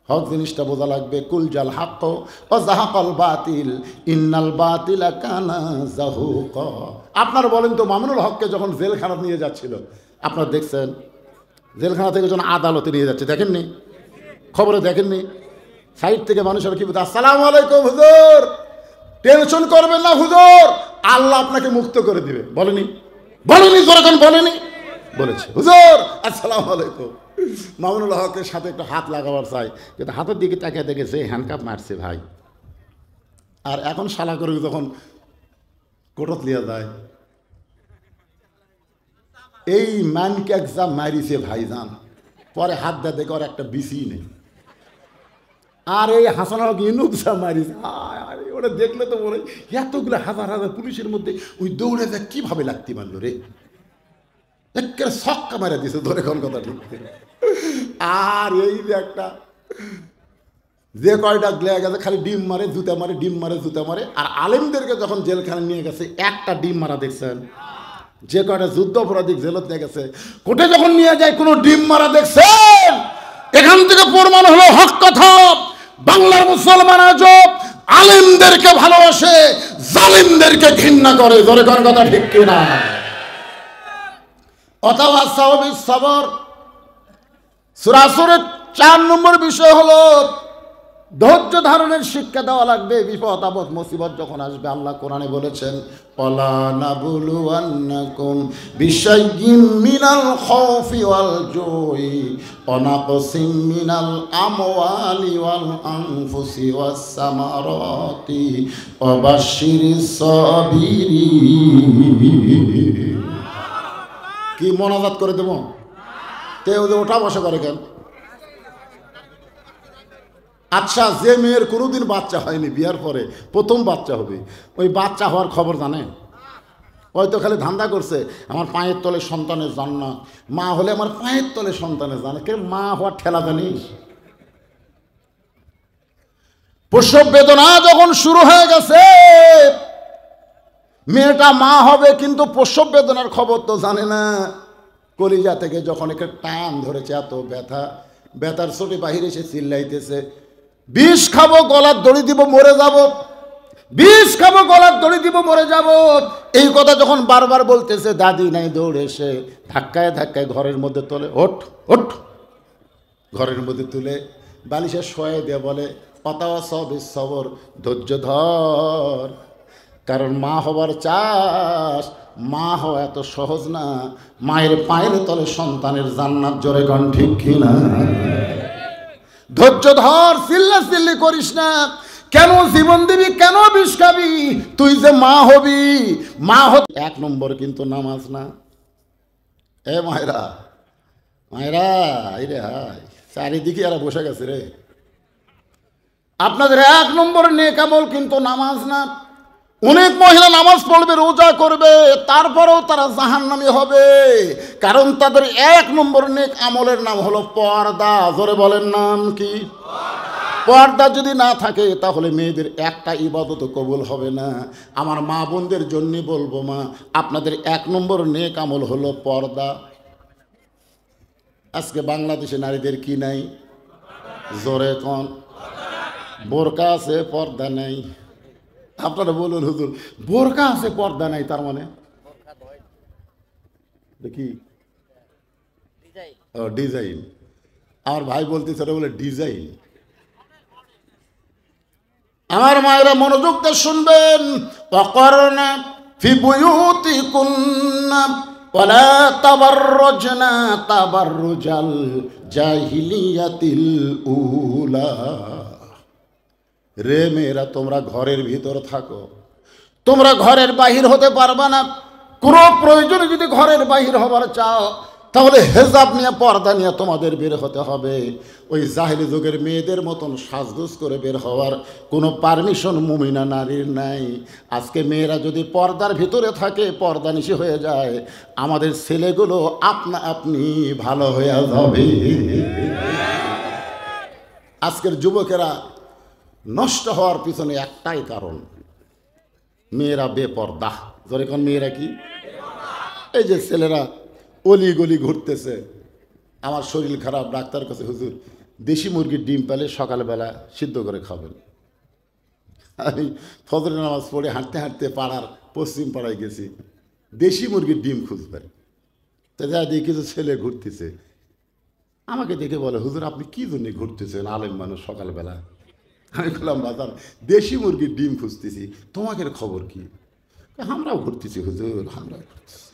Speaker 1: হক জিনিসটা বোঝা লাগবে। কুল জাল হাক্ক ওয়া যাহাকাল বাতিল ইন্নাল বাতিলা কানা যাহুকা। আপনারা বলেন তো, মামুনুল হককে যখন জেলখানা নিয়ে যাচ্ছিল, আপনারা দেখছেন? জেলখানা থেকে যখন আদালতে নিয়ে যাচ্ছে, দেখেননি? খবরে দেখেননি? সাইড থেকে মানুষেরা কি বলছে, আসসালামু আলাইকুম হুজুর, টেনশন করবেন না হুজুর, আল্লাহ আপনাকে মুক্ত করে দিবে। বলেনি? বলেনি? যখন বলেনি, বলেছে হুজুর আসসালামু আলাইকুম। মামুনুল হকের সাথে একটু হাত লাগাবার চাই, কিন্তু হাতের দিকে তাকিয়ে দেখেছে হ্যান্ডকাপ মারছে ভাই। আর এখন শালা করে যখন কোটত লিয়া যায়, এই ম্যানকে একজাম মারিছে ভাইজান, পরে হাত দেয় দেখে ওর একটা বিসি নেই। আর এই হাসান হক ইউনুসা মারিছে, ওটা দেখলে তো বলে এতগুলো হাজার হাজার পুলিশের মধ্যে ওই দৌড়ে যায় কীভাবে লাগতে পারলো রে, একেবারে ছক্কা মারা দিছে। ধরে কোন কথা ঠিক। আর এই যে একটা যে কয়টা লেগে গেছে খালি ডিম মারে জুতা মারে, ডিম মারে জুতা মারে। আর আলেমদেরকে যখন জেলখানে নিয়ে গেছে একটা ডিম মারা দেখছেন? যে কয়টা যুদ্ধ অপরাধী জেলত নিয়ে গেছে, কোর্টে যখন নিয়ে যায় কোনো ডিম মারা দেখছেন? এখান থেকে প্রমাণ হলো হক কথা। বাংলার মুসলমান আজও আলেমদেরকে ভালোবাসে, জালিমদেরকে ঘৃণা করে। ধরে কোন কথা ঠিক কিনা? ওয়াতাওয়াসাবিস সবর। সূরা আসরের 4 নম্বর বিষয় হলো ধৈর্য ধারণের শিক্ষা দেওয়া লাগবে। বিপদ আপদ মুসিবত যখন আসবে, আল্লাহ কোরআনে বলেছেন, ওয়ালা নাবলুওয়ান্নাকুম বিশাইয়্যিম মিনাল খাউফি ওয়াল জুই ওয়া নাকসিম মিনাল আমওয়ালি ওয়াল আনফুসি ওয়াস সামারাতি ওয়া বাশশিরিস সাবিরিন। কি মোনাজাত করে দেব? তেও যে ওঠা বসা করে কেন? আচ্ছা, যে মেয়ের কোনোদিন বাচ্চা হয়নি, বিয়ার পরে প্রথম বাচ্চা হবে, ওই বাচ্চা হওয়ার খবর জানে? হয়তো খালি ধান্দা করছে আমার পায়ের তলে সন্তানের জান্নাত, মা হলে আমার পায়ের তলে সন্তানের জান্নাত। কে মা হওয়ার ঠেলা জানিস? প্রসব বেদনা যখন শুরু হয়ে গেছে, মেয়েটা মা হবে কিন্তু প্রসব বেদনার খবর তো জানে না। কলিজা থেকে যখন একে টান ধরেছে, এত ব্যথা, ব্যথার চোটে বাহিরে এসে চিল্লাইতেছে, বিষ খাবো গলার দড়ি দিব মরে যাব, বিষ খাবো গলার দড়ি দিব মরে যাব। এই কথা যখন বারবার বলতেছে, দাদি নাই দৌড়ে এসে ধাক্কায় ধাক্কায় ঘরের মধ্যে তোলে, ওঠ ওঠ, ঘরের মধ্যে তুলে বালিশে শোয়ে দিয়ে বলে, ওয়াতাওয়াসাবিস সবর, ধৈর্য ধর। কারণ মা হবার চাস, মা হওয়া এত সহজ না। মায়ের পায়ের তলে সন্তানের জান্নাত। জোরে কোন ঠিক কিনা? ধৈর্য ধর, চিল্লা চিল্লি করিস না। কেন জীবন দিবি, কেন বিষ খাবি? তুই যে মা হবি, মা হতে 1 নম্বর কিন্তু নামাজ না। এ মায়েরা, মায়েরা, এই রে হাই, চারিদিকে এরা বসে গেছে রে। আপনাদের 1 নম্বর নেক আমল কিন্তু নামাজ না। অনেক মহিলা নামাজ পড়বে, রোজা করবে, তারপরেও তারা জাহান্নামী হবে। কারণ তাদের 1 নম্বর নেক আমলের নাম হলো পর্দা। জোরে বলেন, নাম কি? পর্দা যদি না থাকে তাহলে মেয়েদের একটা ইবাদত কবুল হবে না। আমার মা বোনদের জন্য বলবো, মা আপনাদের 1 নম্বর নেক আমল হলো পর্দা। আজকে বাংলাদেশে নারীদের কি নাই? জোরে কোন? বোরকা আছে, পর্দা নাই। আপনারা বলুন হুজুর, বোরকা আছে পর্দা নাই, তার মানে কি? ও ডিজাইন। আমার ভাই বলতেছে ওটা বলে ডিজাইন। আমার মায়েরা মনোযোগ দিয়ে শুনবেন। ওয়াকরনা ফি বুয়ুতিকুন্না ওয়ালা তাবাররুজনা তাবাররুজাল জাহিলিয়াতিল উলা। রে মেয়েরা, তোমরা ঘরের ভিতর থাকো, তোমরা ঘরের বাহির হতে পারবে না। কোনো প্রয়োজনে যদি ঘরের বাহির হবার চাও, তাহলে হেজাব নিয়ে, পর্দা নিয়ে তোমাদের বের হতে হবে। ওই জাহেলি যুগের মেয়েদের মতন সাজগোজ করে বের হওয়ার কোনো পারমিশন মুমিনা নারীর নাই। আজকে মেয়েরা যদি পর্দার ভিতরে থাকে, পর্দা নিশি হয়ে যায়, আমাদের ছেলেগুলো আপনা আপনি ভালো হয়ে যাবে। আজকের যুবকেরা নষ্ট হওয়ার পিছনে একটাই কারণ, মেয়েরা বেপর্দা। যখন মেয়েরা কি, এই যে ছেলেরা অলি গলি ঘুরতেছে, আমার শরীর খারাপ, ডাক্তার কাছে, হুজুর দেশি মুরগির ডিম পেলে সকালবেলা সিদ্ধ করে খাবেন। আমি ফজরের নামাজ পড়ে হাঁটতে হাঁটতে পাড়ার পশ্চিম পাড়ায় গেছি, দেশি মুরগির ডিম খুঁজবেন। তা যা দিয়ে কিছু ছেলে ঘুরতেছে, আমাকে দেখে বলে, হুজুর আপনি কী জন্যে ঘুরতেছেন, আলেম মানুষ সকালবেলা? আমি বললাম, বাজার দেশি মুরগির ডিম খুঁজতেছি, তোমাদের খবর কি? আমরাও ঘুরতেছি হুজুর, আমরাও ঘুরতেছি।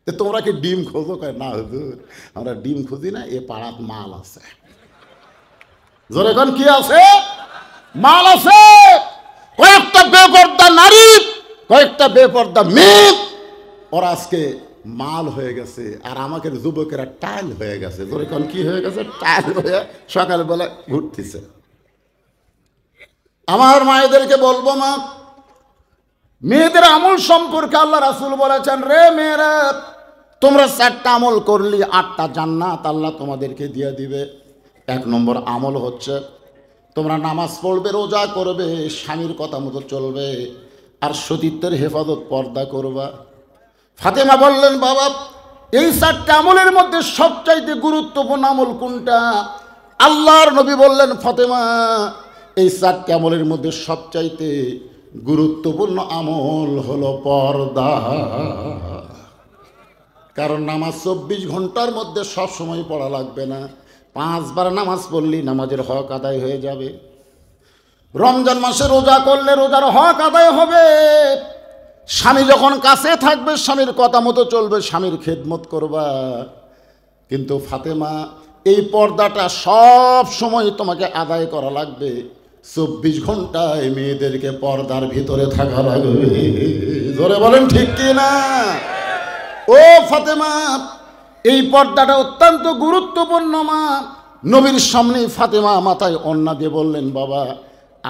Speaker 1: তোমরা কি ডিম খোঁজো? কয় না হুজুর, আমরা ডিম খুঁজি না, এ পাড়াত মাল আছে। জোরে কোন কি আছে? মাল আছে। কয়েকটা বেপর্দা নারী, কয়েকটা বেপর্দা মেয়ে, ওরা আজকে মাল হয়ে গেছে, আর আমাকে যুবকেরা টাইল হয়ে গেছে। জোরে কোন কি হয়ে গেছে? টাইল হয়ে সকালবেলা ঘুরতেছে। আমার মায়েদেরকে বলবো, মা, মেয়েদের আমল সম্পর্কে আল্লাহ রাসূল বলেছেন, রে মেয়েরা, তোমরা 4টা আমল করলে 8টা জান্নাত আল্লাহ তোমাদেরকে দিয়ে দিবে। 1 নম্বর আমল হচ্ছে তোমরা নামাজ পড়বে, রোজা করবে, স্বামীর কথা মতো চলবে, আর সতীত্বের হেফাজত, পর্দা করবা। ফাতেমা বললেন, বাবা, এই 4টা আমলের মধ্যে সবচাইতে গুরুত্বপূর্ণ আমল কোনটা? আল্লাহর নবী বললেন, ফাতেমা, এই 4টা আমলের মধ্যে সবচাইতে গুরুত্বপূর্ণ আমল হলো পর্দা। কারণ নামাজ 24 ঘন্টার মধ্যে সব সময় পড়া লাগবে না। 5 বার নামাজ পড়লেই নামাজের হক আদায় হয়ে যাবে। রমজান মাসে রোজা করলে রোজার হক আদায় হবে। স্বামী যখন কাছে থাকবে, স্বামীর কথা মতো চলবে, স্বামীর খেদমত করবা। কিন্তু ফাতেমা, এই পর্দাটা সব সময় তোমাকে আদায় করা লাগবে। 24 ঘন্টায় মেয়েদেরকে পর্দার ভিতরে থাকা লাগবে। জোরে বলেন ঠিক কি না? ও ফাতেমা, এই পর্দাটা অত্যন্ত গুরুত্বপূর্ণ। মা, নবীর সামনে ফাতেমা মাথায় ওড়না দিয়ে বললেন, বাবা,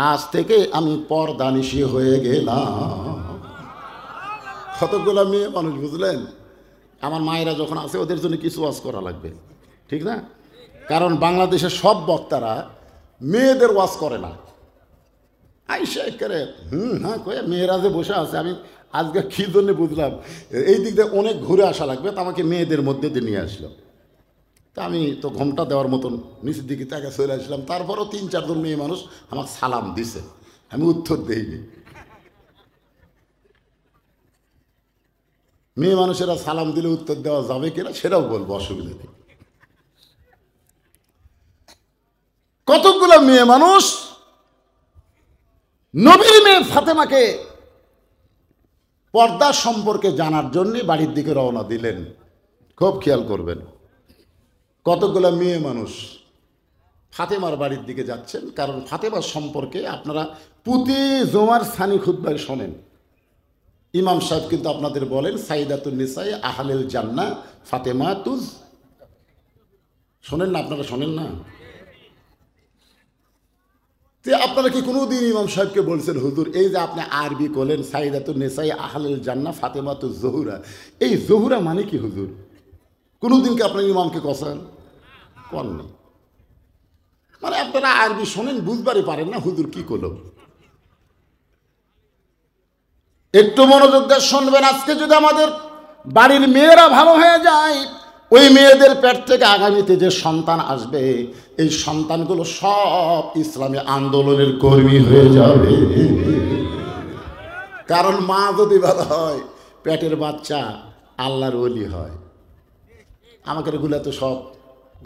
Speaker 1: আজ থেকে আমি পর্দা নিশি হয়ে গেলাম। কতগুলো মেয়ে মানুষ, বুঝলেন? আমার মায়েরা যখন আছে, ওদের জন্য কিছু ওয়াজ করা লাগবে, ঠিক না? কারণ বাংলাদেশের সব বক্তারা মেয়েদের ওয়াজ করে না। আইসা করে হ্যাঁ কয়ে মেয়েরা যে বসে আছে, আমি আজকে কী জন্য বুঝলাম, এই দিক দিয়ে অনেক ঘুরে আসা লাগবে, তা আমাকে মেয়েদের মধ্যে দিয়ে নিয়ে আসলো। তা আমি তো ঘোমটা দেওয়ার মতন নিচের দিকে তাকে চলে আসলাম। তারপরও 3-4 জন মেয়ে মানুষ আমাকে সালাম দিছে, আমি উত্তর দেইনি। মেয়ে মানুষেরা সালাম দিলে উত্তর দেওয়া যাবে কিনা সেটাও বলবো, অসুবিধা নেই। কতগুলো মেয়ে মানুষ নবীর মেয়ে ফাতেমাকে পর্দা সম্পর্কে জানার জন্য বাড়ির দিকে রওনা দিলেন। খুব খেয়াল করবেন, কতগুলো মেয়ে মানুষ ফাতেমার বাড়ির দিকে যাচ্ছেন। কারণ ফাতেমার সম্পর্কে আপনারা প্রতি জুমার সানি খুতবায় শোনেন। ইমাম সাহেব কিন্তু আপনাদের বলেন, সাইদাতুন নিসাই আহলেল জান্নাহ ফাতেমাতুজ। শোনেন না? আপনারা শোনেন না? আপনারা কি কোনোদিন ইমাম সাহেবকে বলছেন, হুজুর এই যে আপনি আরবি করলেন সাইদাতুন নিসাই আহলেল জান্নাহ ফাতেমাতুজ জহুরা, এই জহুরা মানে কি হুজুর? কোনোদিন কি আপনার ইমামকে কষান? করেন। মানে আপনারা আরবি শোনেন, বুঝবারই পারেন না হুজুর কি করল। একটু মনোযোগ দিয়ে শুনবেন। আজকে যদি আমাদের বাড়ির মেয়েরা ভালো হয়ে যায়, ওই মেয়েদের পেট থেকে আগামীতে যে সন্তান আসবে, এই সন্তানগুলো সব ইসলামী আন্দোলনের কর্মী হয়ে যাবে। কারণ মা যদি ভালো হয়, পেটের বাচ্চা আল্লাহর ওলি হয়। আমাকে এগুলো তো সব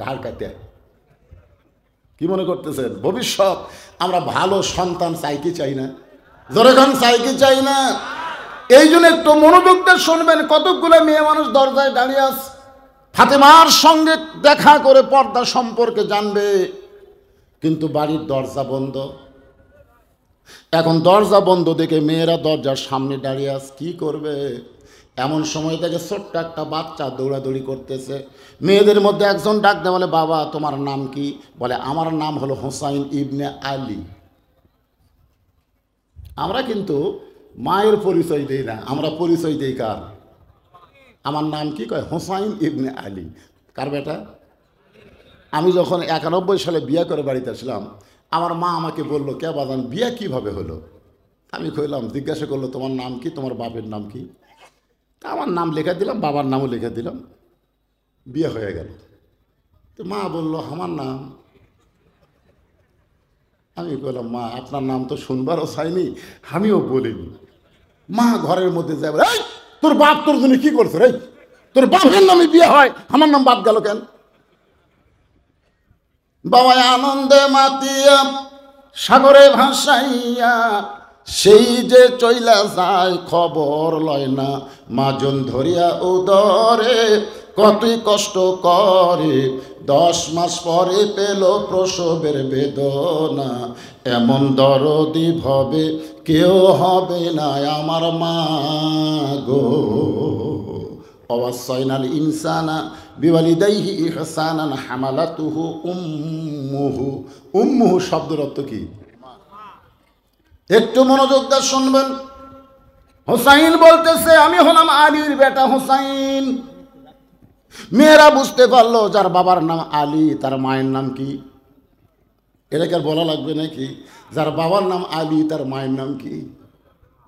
Speaker 1: ঘাড় কাটে। কি মনে করতেছেন? ভবিষ্যৎ আমরা ভালো সন্তান চাই কি চাই না? জোরেখান চাই কি চাই না? এই জন্য একটু মনোযোগ দিয়ে শুনবেন। কতগুলো মেয়ে মানুষ দরজায় দাঁড়িয়ে আছে, ফাতেমার সঙ্গে দেখা করে পর্দা সম্পর্কে জানবে, কিন্তু বাড়ির দরজা বন্ধ। এখন দরজা বন্ধ দেখে মেয়েরা দরজার সামনে দাঁড়িয়ে আছে, কি করবে? এমন সময় থেকে ছোট্ট একটা বাচ্চা দৌড়াদৌড়ি করতেছে। মেয়েদের মধ্যে একজন ডাক দেয়, বলে বাবা তোমার নাম কি? বলে আমার নাম হলো হুসাইন ইবনে আলী। আমরা কিন্তু মায়ের পরিচয় দিই না, আমরা পরিচয় দিই কার? আমার নাম কি? কয় হুসাইন ইবনে আলী। কার বেটা? আমি যখন 91 সালে বিয়ে করে বাড়িতে আসলাম, আমার মা আমাকে বলল, কে বাজান বিয়ে কিভাবে হলো? আমি কইলাম, জিজ্ঞাসা করলো তোমার নাম কি, তোমার বাপের নাম কি? তা আমার নাম লেখা দিলাম, বাবার নামও লেখা দিলাম, বিয়ে হয়ে গেল। তো মা বলল আমার নাম। আমি বললাম, মা আপনার নাম তো শুনবারও চাইনি, আমিও বলিনি। মা ঘরের মধ্যে যায়, এই তোর বাপ তোর জন্য কি করছে রে? তোর বাপের নামে বিয়ে হয়, আমার নাম বাদ গেল কেন? বাবা আনন্দে মাতিয়া সাগরে ভাসাইয়া সেই যে চইলা যায়, খবর লয় না মাজন ধরিয়া উদরে, কতই কষ্ট করে 10 মাস পরে পেল প্রসবের বেদনা, এমন দরদি ভবে কেউ হবে না আমার মা গো। অবশ্যইনাল ইনসানা বিওয়ালিদাইহি ইহসানান হামালাতুহু উম্মুহু। উম্মুহু শব্দের অর্থ কি? একটু মনোযোগ দিয়ে শুনবেন। হুসাইন বলতেছে, আমি হলাম আলীর বেটা হুসাইন। মেয়েরা বুঝতে পারলো যার বাবার নাম আলী, তার মায়ের নাম কি? এটাকে আর বলা লাগবে নাকি? যার বাবার নাম আলী, তার মায়ের নাম কি?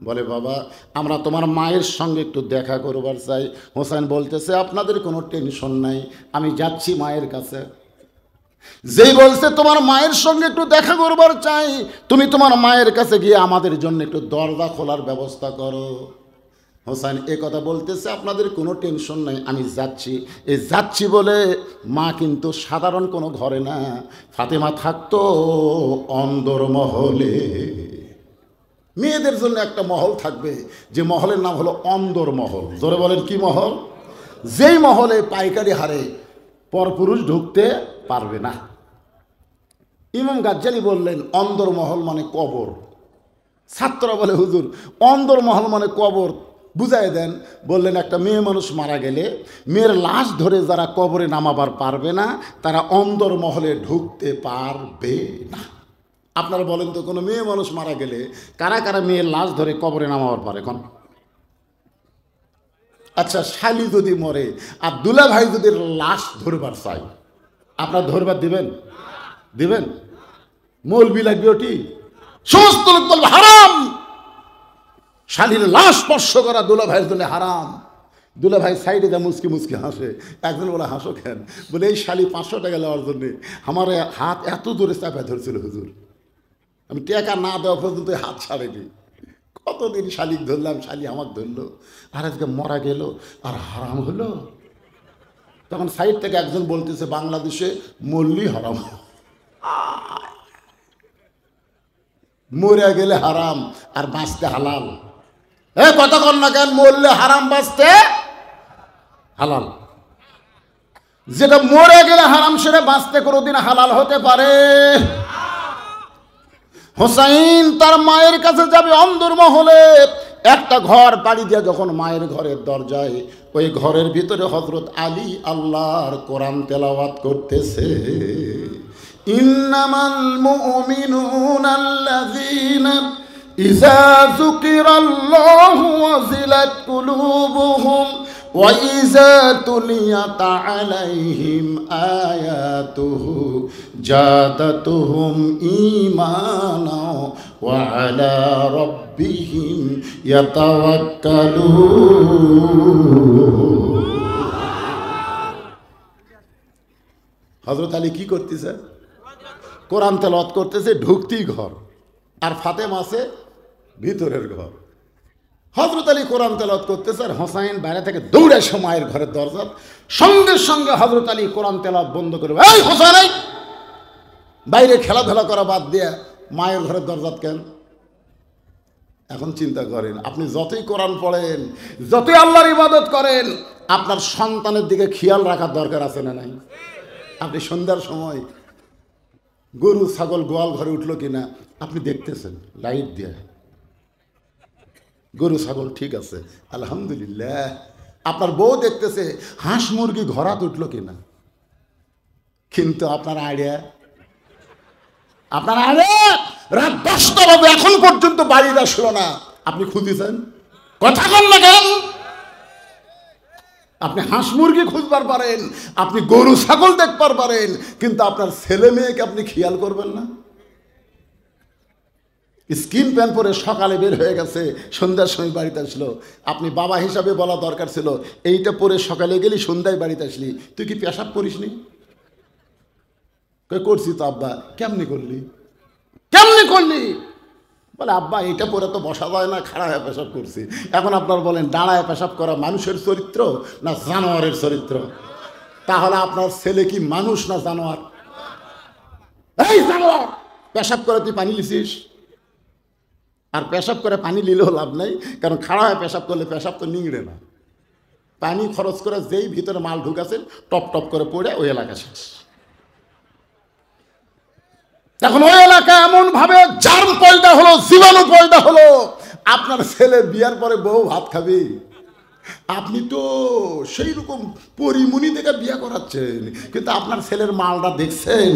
Speaker 1: বলে বাবা আমরা তোমার মায়ের সঙ্গে একটু দেখা করবার চাই। হোসেন বলতেছে, আপনাদের কোনো টেনশন নাই, আমি যাচ্ছি মায়ের কাছে। যেই বলছে তোমার মায়ের সঙ্গে একটু দেখা করবার চাই, তুমি তোমার মায়ের কাছে গিয়ে আমাদের জন্য একটু দরজা খোলার ব্যবস্থা করো। হোসেন এ কথা বলতেছে, আপনাদের কোনো টেনশন নাই, আমি যাচ্ছি। এই যাচ্ছি বলে মা কিন্তু সাধারণ কোনো ঘরে না, ফাতেমা থাকতো অন্দরমহলে। মেয়েদের জন্য একটা মহল থাকবে, যে মহলের নাম হলো অন্দরমহল। জোরে বলেন কি মহল? যেই মহলে পাইকারি হারে পরপুরুষ ঢুকতে পারবে না। ইমাম গাজ্জালি বললেন অন্দরমহল মানে কবর। ছাত্ররা বলে হুজুর অন্দরমহল মানে কবর, বুঝাই দেন। বললেন একটা মেয়ে মানুষ মারা গেলে মেয়ের লাশ ধরে যারা কবরে নামাবার পারবে না, তারা অন্দরমহলে ঢুকতে পারবে না। আপনারা বলেন তো, কোনো মেয়ে মানুষ মারা গেলে কারা কারা মেয়ের লাশ ধরে কবরে নামাবার পারে এখন? আচ্ছা, শালি যদি মরে আর দুলা ভাই যদি লাশ ধরবার চাই, আপনার ধরবার দিবেন? দিবেন? মৌলবি লাগবে ওটি, সমস্ত লোক বলবে হারাম। শালির লাশ স্পর্শ করা দুলা ভাইয়ের জন্য হারাম। দুলা ভাই সাইডে যা মুচকি মুচকি হাসে। একজন বলে হাসো কেন? বলে এই শালি 500 টাকা নেওয়ার জন্যে আমার হাত এত দূরে চাপা ধরছিল হুজুর, আমি টাকা না দেওয়া পর্যন্ত হাত ছাড়েনি। কতদিন শালিক ধরলাম, শালি আমাকে ধরলো, আর আজকে মরা গেল আর হারাম হলো। তখন সাইড থেকে একজন বলতেছে, বাংলাদেশে মরলি হারাম, মরে গেলে হারাম আর বাঁচতে হালাল। কথা কর না কেন? মরলে হারাম, বাঁচতে হালাল। যেটা মরে গেলে হারাম, সেটা বাঁচতে কোনোদিন হালাল হতে পারে? হোসাইন তার মায়ের কাছে যাবে অন্দরমহলে। একটা ঘর পাড়ি দিয়ে যখন মায়ের ঘরের দরজায়, ওই ঘরের ভিতরে হযরত আলী আল্লাহর কোরআন তেলাওয়াত করতেছে। ইন্নামাল মুমিনুনা আল্লাযীনা ইযা যুকিরাল্লাহু ওয়াজিলাত কুলুবুহুম ওয়া ইযা তুলিয়াত আলাইহিম আয়াতুহু জাদাতুহুম ঈমানা ওয়া আলা রাব্বিহিম ইয়াতাওয়াক্কালুন। হযরত আলী কি করতেছে? কোরআন তেলাওয়াত করতেছে, ঢুকতেই ঘর, আর ফাতেমা আছে ভিতরের ঘর। হযরত আলী কোরআন তেলাওয়াত করতেছে আর হোসাইন বাইরে থেকে দৌড়ে এসে মায়ের ঘরের দরজা, সঙ্গে সঙ্গে হযরত আলী কোরআন তেলাওয়াত বন্ধ করে, এই হোসেন, এই বাইরে খেলাধুলা করা বাদ দিয়ে মায়ের ঘরের দরজা কেন? এখন চিন্তা করেন, আপনি যতই কোরআন পড়েন, যতই আল্লাহর ইবাদত করেন, আপনার সন্তানের দিকে খেয়াল রাখার দরকার আছে না নাই? আপনি সন্ধ্যার সময় গরু ছাগল গোয়াল ঘরে উঠলো কিনা আপনি দেখতেছেন লাইট দিয়ে, গরু ছাগল ঠিক আছে আলহামদুলিল্লাহ। আপনার বউ দেখতেছে হাঁস মুরগি ঘরাত উঠলো কিনা, কিন্তু আপনার আইডিয়া রাত 10টা বাজে এখন পর্যন্ত বাড়িতে আসলো না, আপনি খুঁজেছেন? কথা বল না কেন? আপনি হাঁস মুরগি খুঁজবার পারেন, আপনি গরু ছাগল দেখবার পারেন, কিন্তু আপনার ছেলে মেয়েকে আপনি খেয়াল করবেন না। স্কিন প্যান্ট পরে সকালে বের হয়ে গেছে, সন্ধ্যার সময় বাড়িতে আসলো, আপনি বাবা হিসাবে বলা দরকার ছিল, এইটা পরে সকালে গেলি সন্ধ্যায় বাড়িতে আসলি, তুই কি পেশাব করিসনি? করছি তো আব্বা। কেমনি করলি? বলে আব্বা এটা পরে তো বসা যায় না, খাড়া হয়ে পেশাব করছি। এখন আপনার বলেন দাঁড়ায় পেশাব করা মানুষের চরিত্র না জানোয়ারের চরিত্র? তাহলে আপনার ছেলে কি মানুষ না জানোয়ার? এই জানোয়ার, পেশাব করে তুই পানি লিছিস, আর পেশাব করে পানি নিলেও লাভ নাই, কারণ খাড়া হয়ে পেশাব করলে পেশাব তো নিংড়ে না। পানি খরচ করে যেই ভিতরে মাল ঢুকাছেন টপ টপ করে পড়ে ওই এলাকা শেষ। এখন ওই এলাকা এমন ভাবে জার্ম পয়দা হলো, জীবাণু পয়দা হলো, আপনার ছেলে বিয়ার পরে বউ ভাত খাবে, আপনি তো সেই রকম পরিমণি থেকে বিয়ে করাচ্ছেন, কিন্তু আপনার ছেলের মালটা দেখছেন?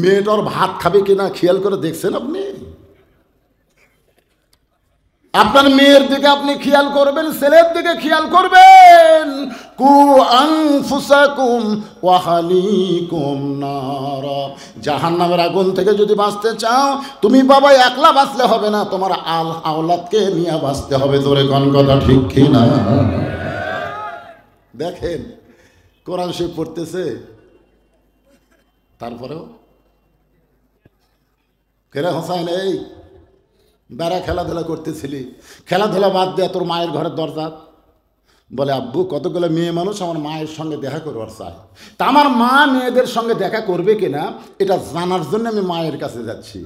Speaker 1: মেয়েটার ভাত খাবে কিনা খেয়াল করে দেখছেন? আপনি আপনার মেয়ের দিকে আপনি খেয়াল করবেন, ছেলের দিকে খেয়াল করবেন। কু আনফুসাকুম ওয়া আহলিকুম নারা, জাহান্নামের আগুন থেকে যদি বাঁচতে চাও, তুমি বাবা একলা বাঁচলে হবে না, তোমার আওলাদকে নিয়ে বাঁচতে হবে। জোরে কোন কথা ঠিক কি না? দেখেন কোরআন শরীফ পড়তেছে, তারপরেও কেরে হোসাইন, এই বেড়া খেলাধুলা করতেছিলি, খেলাধুলা বাদ দেয়া তোর মায়ের ঘরের দরজা। বলে আব্বু কতগুলো মেয়ে মানুষ আমার মায়ের সঙ্গে দেখা করবার চায়, তা আমার মা মেয়েদের সঙ্গে দেখা করবে কিনা এটা জানার জন্য আমি মায়ের কাছে যাচ্ছি।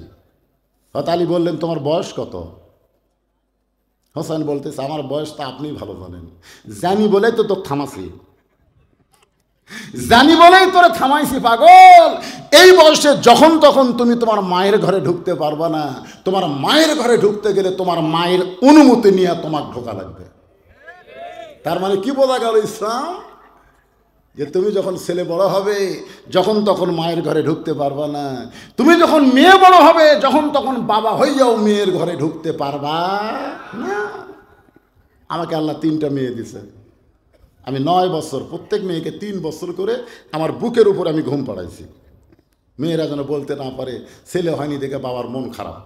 Speaker 1: হযরত আলী বললেন তোমার বয়স কত? হোসেন বলতেছে আমার বয়স তো আপনি ভালো জানেন, জানি বলেই তো তোর থামাছি, জানি বলেই তোরে থামাইছি পাগল। এই বয়সে যখন তখন তুমি তোমার মায়ের ঘরে ঢুকতে পারবা না, তোমার মায়ের ঘরে ঢুকতে গেলে তোমার মায়ের অনুমতি নিয়ে তোমার ঢোকা লাগবে। তার মানে কি বোঝা গেল ইসলাম? যে তুমি যখন ছেলে বড় হবে যখন তখন মায়ের ঘরে ঢুকতে পারবা না, তুমি যখন মেয়ে বড় হবে যখন তখন বাবা হইয়াও মেয়ের ঘরে ঢুকতে পারবা না। আমাকে আল্লাহ 3টা মেয়ে দিছে, আমি 9 বছর প্রত্যেক মেয়েকে 3 বছর করে আমার বুকের উপর আমি ঘুম পাড়াইছি, মেয়েরা যেন বলতে না পারে ছেলে হয়নি দেখে বাবার মন খারাপ।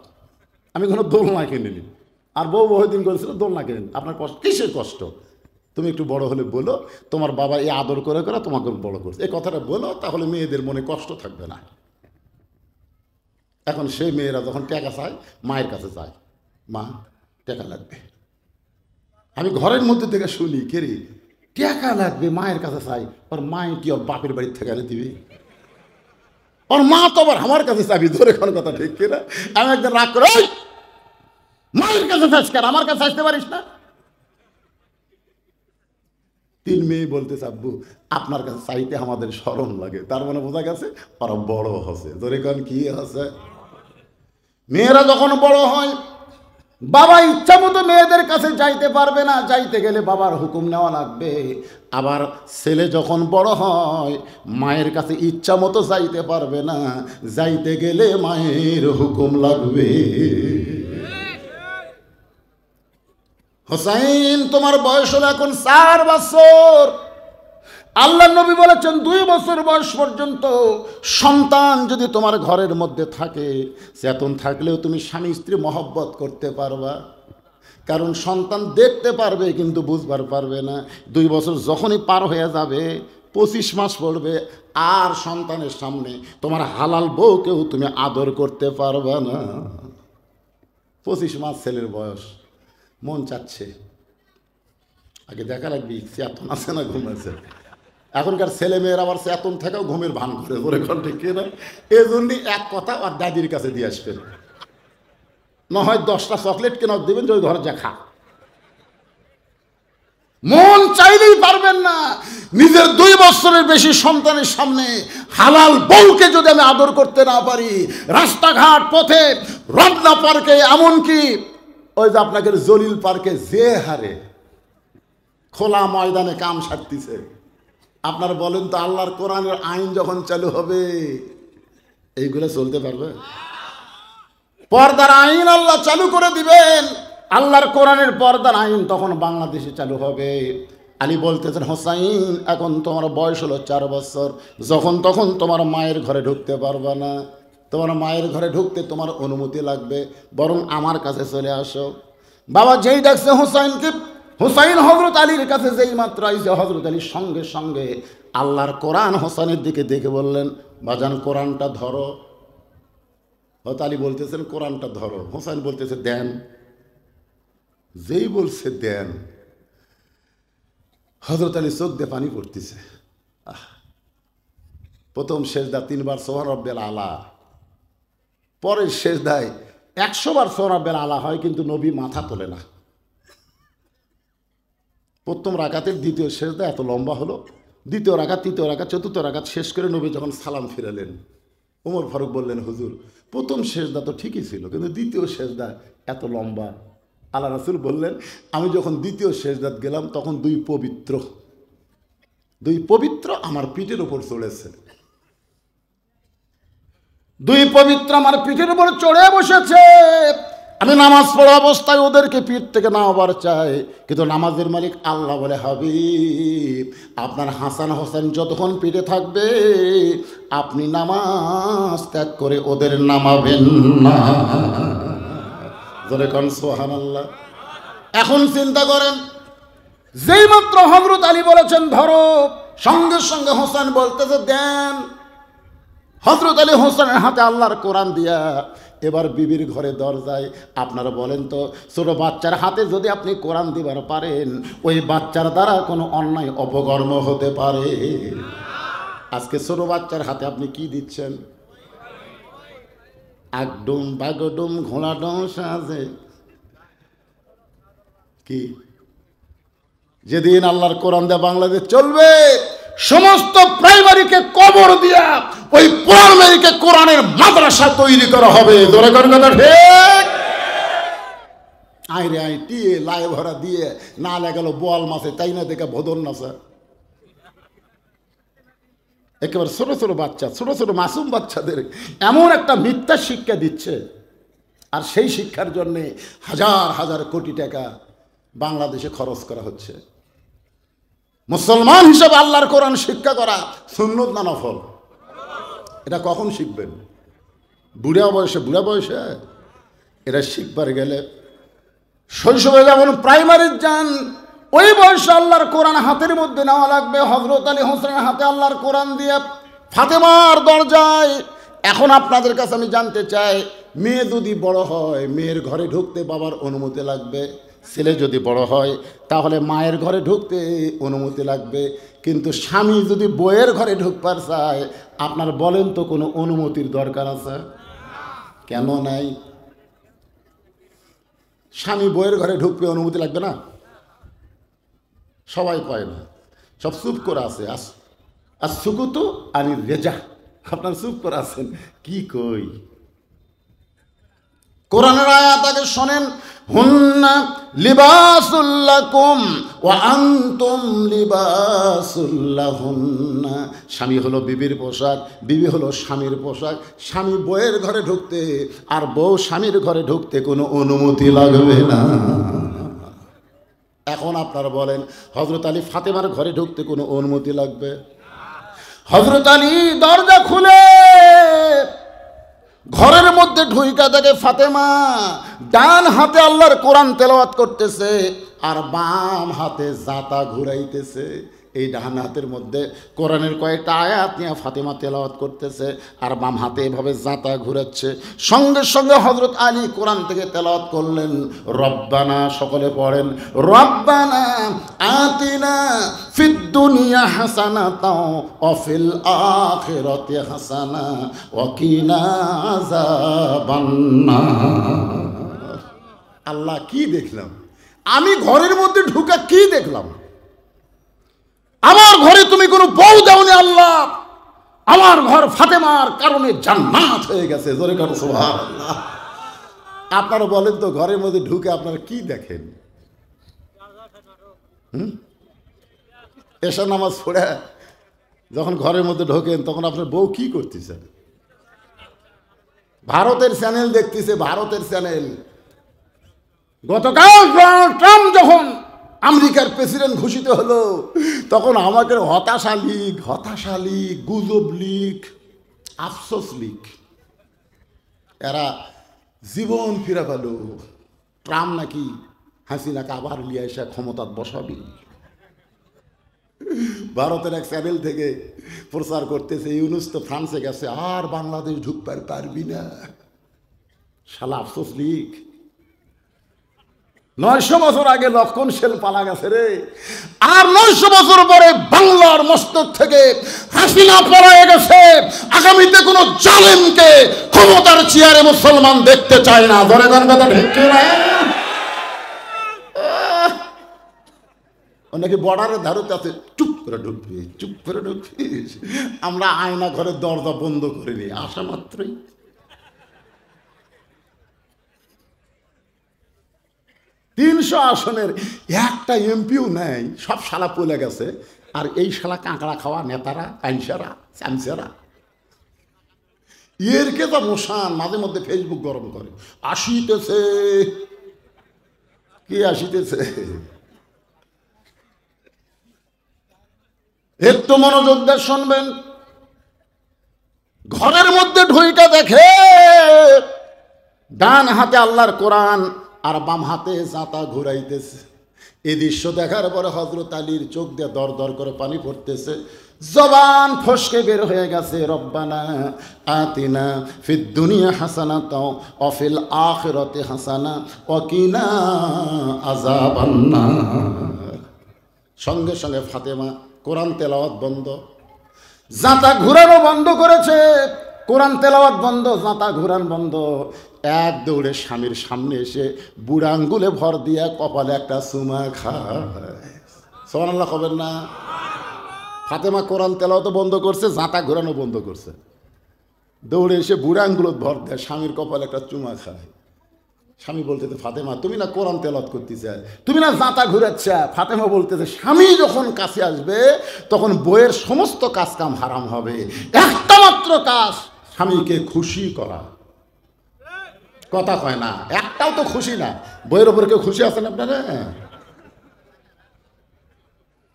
Speaker 1: আমি কোনো দোলনা কিনে নিই, আর বউ বহুদিন করেছিল দোলনা কিনে নিন। আপনার কষ্ট কিসের কষ্ট? তুমি একটু বড় হলে বলো তোমার বাবা এই আদর করে করে তোমাকে বড় করছে, এই কথাটা বলো, তাহলে মেয়েদের মনে কষ্ট থাকবে না। এখন সেই মেয়েরা যখন টাকা চায় মায়ের কাছে চায়, মা টাকা লাগবে। আমি ঘরের মধ্যে থেকে শুনি কে রে টাকা লাগবে, মায়ের কাছে চাই। ওর মায়ে কি ওর বাপের বাড়ির থেকে এনে দিবি? ওর মা তো আবার আমার কাছে চাবি। ধরে কোন কথা ঠিক কিনা? আমি একদিন রাগ করে মায়ের কাছে চাইস কেন, আমার কাছে আসতে পারিস না? 3 মেয়ে বলতে আব্বু আপনার কাছে চাইতে আমাদের শরম লাগে। তার মানে বোঝা গেছে ওরা বড় হচ্ছে। ধরে কোন কি হচ্ছে? মেয়েরা যখন বড় হয় বাবা ইচ্ছা মতো মেয়েদের কাছে যাইতে পারবে না, যাইতে গেলে বাবার হুকুম নেওয়া লাগবে। আবার ছেলে যখন বড় হয় মায়ের কাছে ইচ্ছা মতো যাইতে পারবে না, যাইতে গেলে মায়ের হুকুম লাগবে। হোসাইন তোমার বয়স হলো এখন 4 বছর। আল্লাহ নবী বলেছেন 2 বছর বয়স পর্যন্ত সন্তান যদি তোমার ঘরের মধ্যে থাকে, চেতন থাকলেও তুমি স্বামী স্ত্রী মহব্বত করতে পারবা, কারণ সন্তান দেখতে পারবে কিন্তু বুঝবার পারবে না। 2 বছর যখনই পার হয়ে যাবে 25 মাস পড়বে, আর সন্তানের সামনে তোমার হালাল বউকেও তুমি আদর করতে পারবে না। 25 মাস ছেলের বয়স, মন চাচ্ছে আগে দেখা লাগবি চেতন আছে না ঘুম আছে। এখনকার ছেলে মেয়েরা আবার চেতন থেকেও ঘুমের ভান করে বলে ঘন্টে কেনা, এই জন্যই এক কথা আর দাদির কাছে দিয়ে আসবেন, না হয় 10টা চকলেট কেনা দেবেন যে ওই ঘরে যা খা। মন চাইলেই পারবেন না। নিজের 2 বছরের বেশি সন্তানের সামনে হালাল বউকে যদি আমি আদর করতে না পারি, রাস্তাঘাট পথে রমনা পার্কে, এমনকি ওই যে আপনাদের জলিল পার্কে যে হারে খোলা ময়দানে কাম সারতেছে, আপনারা বলেন তো আল্লাহর কোরআনের আইন যখন চালু হবে এইগুলো চলতে পারবে? পর্দার আইন আল্লাহ চালু করে দিবেন, আল্লাহর কোরআনের পর্দার আইন তখন বাংলাদেশে চালু হবে। আলী বলতেছেন, হোসাইন এখন তোমার বয়স হলো 4 বছর, যখন তখন তোমার মায়ের ঘরে ঢুকতে পারবে না, তোমার মায়ের ঘরে ঢুকতে তোমার অনুমতি লাগবে, বরং আমার কাছে চলে আসো। বাবা যেই ডাকছে হোসাইনকে, হোসাইন হজরত আলীর কাছে যেই মাত্র আইছে, হজরত আলীর সঙ্গে সঙ্গে আল্লাহর কোরআন হোসাইনের দিকে দেখে বললেন, বাজান কোরআনটা ধরো। হজরত আলী বলতেছেন কোরআনটা ধরো, হোসাইন বলতেছে দেন। যেই বলছে দেন, হজরত আলী চোখ দিয়ে পানি পড়তেছে। প্রথম সেজদা 3 বার সুবহান রাব্বিল আলা, পরের সেজদায় 100 বার সুবহান রাব্বিল আলা হয়, কিন্তু নবী মাথা তোলে না। প্রথম রাকাতের দ্বিতীয় সেজদা এত লম্বা হলো, দ্বিতীয় রাকাত, তৃতীয় রাকাত, চতুর্থ রাকাত শেষ করে নবী যখন সালাম ফিরালেন, ওমর ফারুক বললেন, হুজুর প্রথম সেজদা তো ঠিকই ছিল, কিন্তু দ্বিতীয় সেজদা এত লম্বা। আল্লাহ রাসূল বললেন, আমি যখন দ্বিতীয় সেজদাত গেলাম তখন 2 পবিত্র আমার পিঠের উপর চড়েছে, 2 পবিত্র আমার পিঠের উপর চড়ে বসেছে। আমি নামাজ পড়া অবস্থায় ওদেরকে পিঠ থেকে নামাবার চাই, কিন্তু নামাজের মালিক আল্লাহ বলে, হাবিব আপনার হাসান হোসেন যতক্ষণ পিঠে থাকবে আপনি নামাজ ত্যাগ করে ওদের নামাবেন না। জোরে কোন সুবহানাল্লাহ। এখন চিন্তা করেন, যেই মাত্র হযরত আলী বলেছেন ধরো, সঙ্গে সঙ্গে হোসেন বলতেছে দেন। হযরত আলী হোসেনের হাতে আল্লাহর কোরআন দিয়া এবার বিবির ঘরে দরজায়। আপনারা বলেন তো, ছোট বাচ্চার হাতে যদি আপনি কোরআন দিবার পারেন, ওই বাচ্চার দ্বারা কোনো অন্যায় অপকর্ম হতে পারে? আজকে ছোট বাচ্চার হাতে আপনি কি দিচ্ছেন? আগডুম বাগডুম ঘোড়াডুম সাজে কি? যেদিন আল্লাহর কোরআন দেয়া বাংলাদেশ চলবে, সমস্ত প্রাইমারিকে কবর দিয়া ওই প্রাইমারিকে কোরআনের মাদ্রাসা তৈরি করা হবে। ধরে করেন কথা ঠিক? আইরে আই টিয়ে লাই ভরা দিয়ে না লাগাল বোয়াল মাছে, তাই না দেখে ভদন নাচা। একেবারে ছোট ছোট বাচ্চা, ছোট ছোট মাসুম বাচ্চাদের এমন একটা মিথ্যা শিক্ষা দিচ্ছে, আর সেই শিক্ষার জন্যে হাজার হাজার কোটি টাকা বাংলাদেশে খরচ করা হচ্ছে। মুসলমান হিসেবে আল্লাহর কোরআন শিক্ষা করা সুন্নত না নফল? এটা কখন শিখবেন? বুড়া বয়সে এটা শিখবার গেলে শৈশবে যেমন প্রাইমারি যান, ওই বয়সে আল্লাহর কোরআন হাতের মধ্যে নেওয়া লাগবে। হযরত আলী হোসেনের হাতে আল্লাহর কোরআন দিয়ে ফাতেমার দরজায়। এখন আপনাদের কাছে আমি জানতে চাই, মেয়ে যদি বড় হয় মেয়ের ঘরে ঢুকতে বাবার অনুমতি লাগবে, ছেলে যদি বড় হয় তাহলে মায়ের ঘরে ঢুকতে অনুমতি লাগবে, কিন্তু স্বামী যদি বউয়ের ঘরে ঢুকবার চায়, আপনার বলেন তো কোনো অনুমতির দরকার আছে? কেন নাই? স্বামী বউয়ের ঘরে ঢুকবে, অনুমতি লাগবে না? সবাই কয় না, সব চুপ করে আছে। আর সুকুতু আনি রেজা, আপনার চুপ করে আছেন কি কই? কোরআনের আয়াত আগে শোনেন, হুন্না লিবাসুল লাকুম ওয়া আনতুম লিবাসুল লাহুন্না। স্বামী হলো বিবির পোশাক, বিবি হলো স্বামীর পোশাক। স্বামী বউয়ের ঘরে ঢুকতে আর বউ স্বামীর ঘরে ঢুকতে কোনো অনুমতি লাগবে না। এখন আপনারা বলেন, হযরত আলী ফাতেমার ঘরে ঢুকতে কোনো অনুমতি লাগবে? হযরত আলী দরজা খুলে ঘরের মধ্যে ঢুইকা দেখে ফাতেমা ডান হাতে আল্লাহর কোরআন তেলাওয়াত করতেছে আর বাম হাতে জাতা ঘুরাইতেছে। এই ডান হাতের মধ্যে কোরআনের কয়েকটা আয়াত নিয়ে ফাতেমা তেলাওয়াত করতেছে, আর বাম হাতে এভাবে জাঁতা ঘুরাচ্ছে। সঙ্গে সঙ্গে হযরত আলী কোরআন থেকে তেলাওয়াত করলেন, রব্বানা, সকলে পড়েন, রব্বানা আতিনা ফিদ দুনিয়া হাসানাতাও ওয়া ফিল আখিরাতি হাসানা ওয়া কিনা আযাবান্নার। আল্লাহ, কি দেখলাম আমি ঘরের মধ্যে ঢুকে? কি দেখলাম? আমার ঘরে তুমি কোনো বউ দাওনি আল্লাহ, আমার ঘর ফাতেমার কারণে জান্নাত হয়ে গেছে। জোরে কারো সুবহানাল্লাহ। আপনারা বলেন তো, ঘরের মধ্যে ঢুকে আপনারা কি দেখেন? এশা নামাজ পড়ে যখন ঘরের মধ্যে ঢোকেন, তখন আপনার বউ কি করতেছে? ভারতের চ্যানেল দেখতেছে, ভারতের চ্যানেল। গতকাল ডোনাল্ড ট্রাম্প যখন আমেরিকার প্রেসিডেন্ট ঘোষিত হলো, তখন আমাকে হতাশা লীগ, গুজব লীগ, আফসোস লীগ, এরা জীবন ফিরে পেল। ট্রাম্প নাকি হাসিনাকে আবার লিয়ে এসে ক্ষমতায় বসাবি। ভারতের এক চ্যানেল থেকে প্রচার করতেছে, ইউনূস তো ফ্রান্সে গেছে, আর বাংলাদেশ ঢুকতে পারবি না। শালা আফসোস লীগ। 900 বছর আগে লক্ষণ সেল পালা গেছে রে, আর 900 বছর পরে বাংলার মস্তক থেকে হাসিনা পলায়ে গেছে। আগামীতে কোনো জালেমকে ক্ষমতার চেয়ারে মুসলমান দেখতে চায় না। ধরে গান কথা ঢেকে না, অনেকে বর্ডারের ধারতে আছে, চুপ করে ঢুকবি, চুপ করে ঢুকবি। আমরা আয়না ঘরের দরজা বন্ধ করিনি, আসা মাত্রই 300 আসনের একটা এমপিও নেই, সব শালা পলে গেছে। আর এই শালা কাঁকড়া খাওয়া নেতারা, কাইনসারা, চামচারা, এরকে তো মশান মাঝে মধ্যে ফেসবুক গরম করে, আসিতেছে। কি আসিতেছে? একটু মনোযোগ দিয়ে শুনবেন। ঘরের মধ্যে ঢুইটা দেখে, ডান হাতে আল্লাহর কোরআন আর বাম হাতে জাঁতা ঘুরাইতেছে। এই দৃশ্য দেখার পরে হযরত আলীর চোখ দিয়ে দর দর করে পানি পড়তেছে, জবান ফসকে বের হয়ে গেছে, রব্বানা আতিনা ফিদ দুনিয়া হাসানাতাও ওয়া ফিল আখিরাতি হাসানা ওয়া কিনা আযাবান্নার। সঙ্গে সঙ্গে ফাতেমা কোরআন তেলাওয়াত বন্ধ, জাঁতা ঘুরানো বন্ধ করেছে। কোরআন তেলাওয়াত বন্ধ, জাঁতা ঘুরান বন্ধ। এক দৌড়ে স্বামীর সামনে এসে বুড়া আঙ্গুলে ভর দিয়া কপালে একটা চুমা খায়। সুবহানাল্লাহ কবেন না? ফাতেমা কোরআন তেলাওয়াত বন্ধ করছে, জাঁতা ঘুরানো বন্ধ করছে, দৌড়ে এসে বুড়া আঙ্গুলে ভর দেয়, স্বামীর কপালে একটা চুমা খায়। স্বামী বলতেছে, ফাতেমা তুমি না কোরআন তেলাওয়াত করতেছে, তুমি না জাঁতা ঘুরাচ্ছা। ফাতেমা বলতেছে, স্বামী যখন কাছে আসবে তখন বইয়ের সমস্ত কাজ কাম হারাম হবে, একটা মাত্র কাজ, স্বামীকে খুশি করা। কথা কয় না, একটাও তো খুশি না। বইয়ের ওপর কেউ খুশি আছেন আপনারা?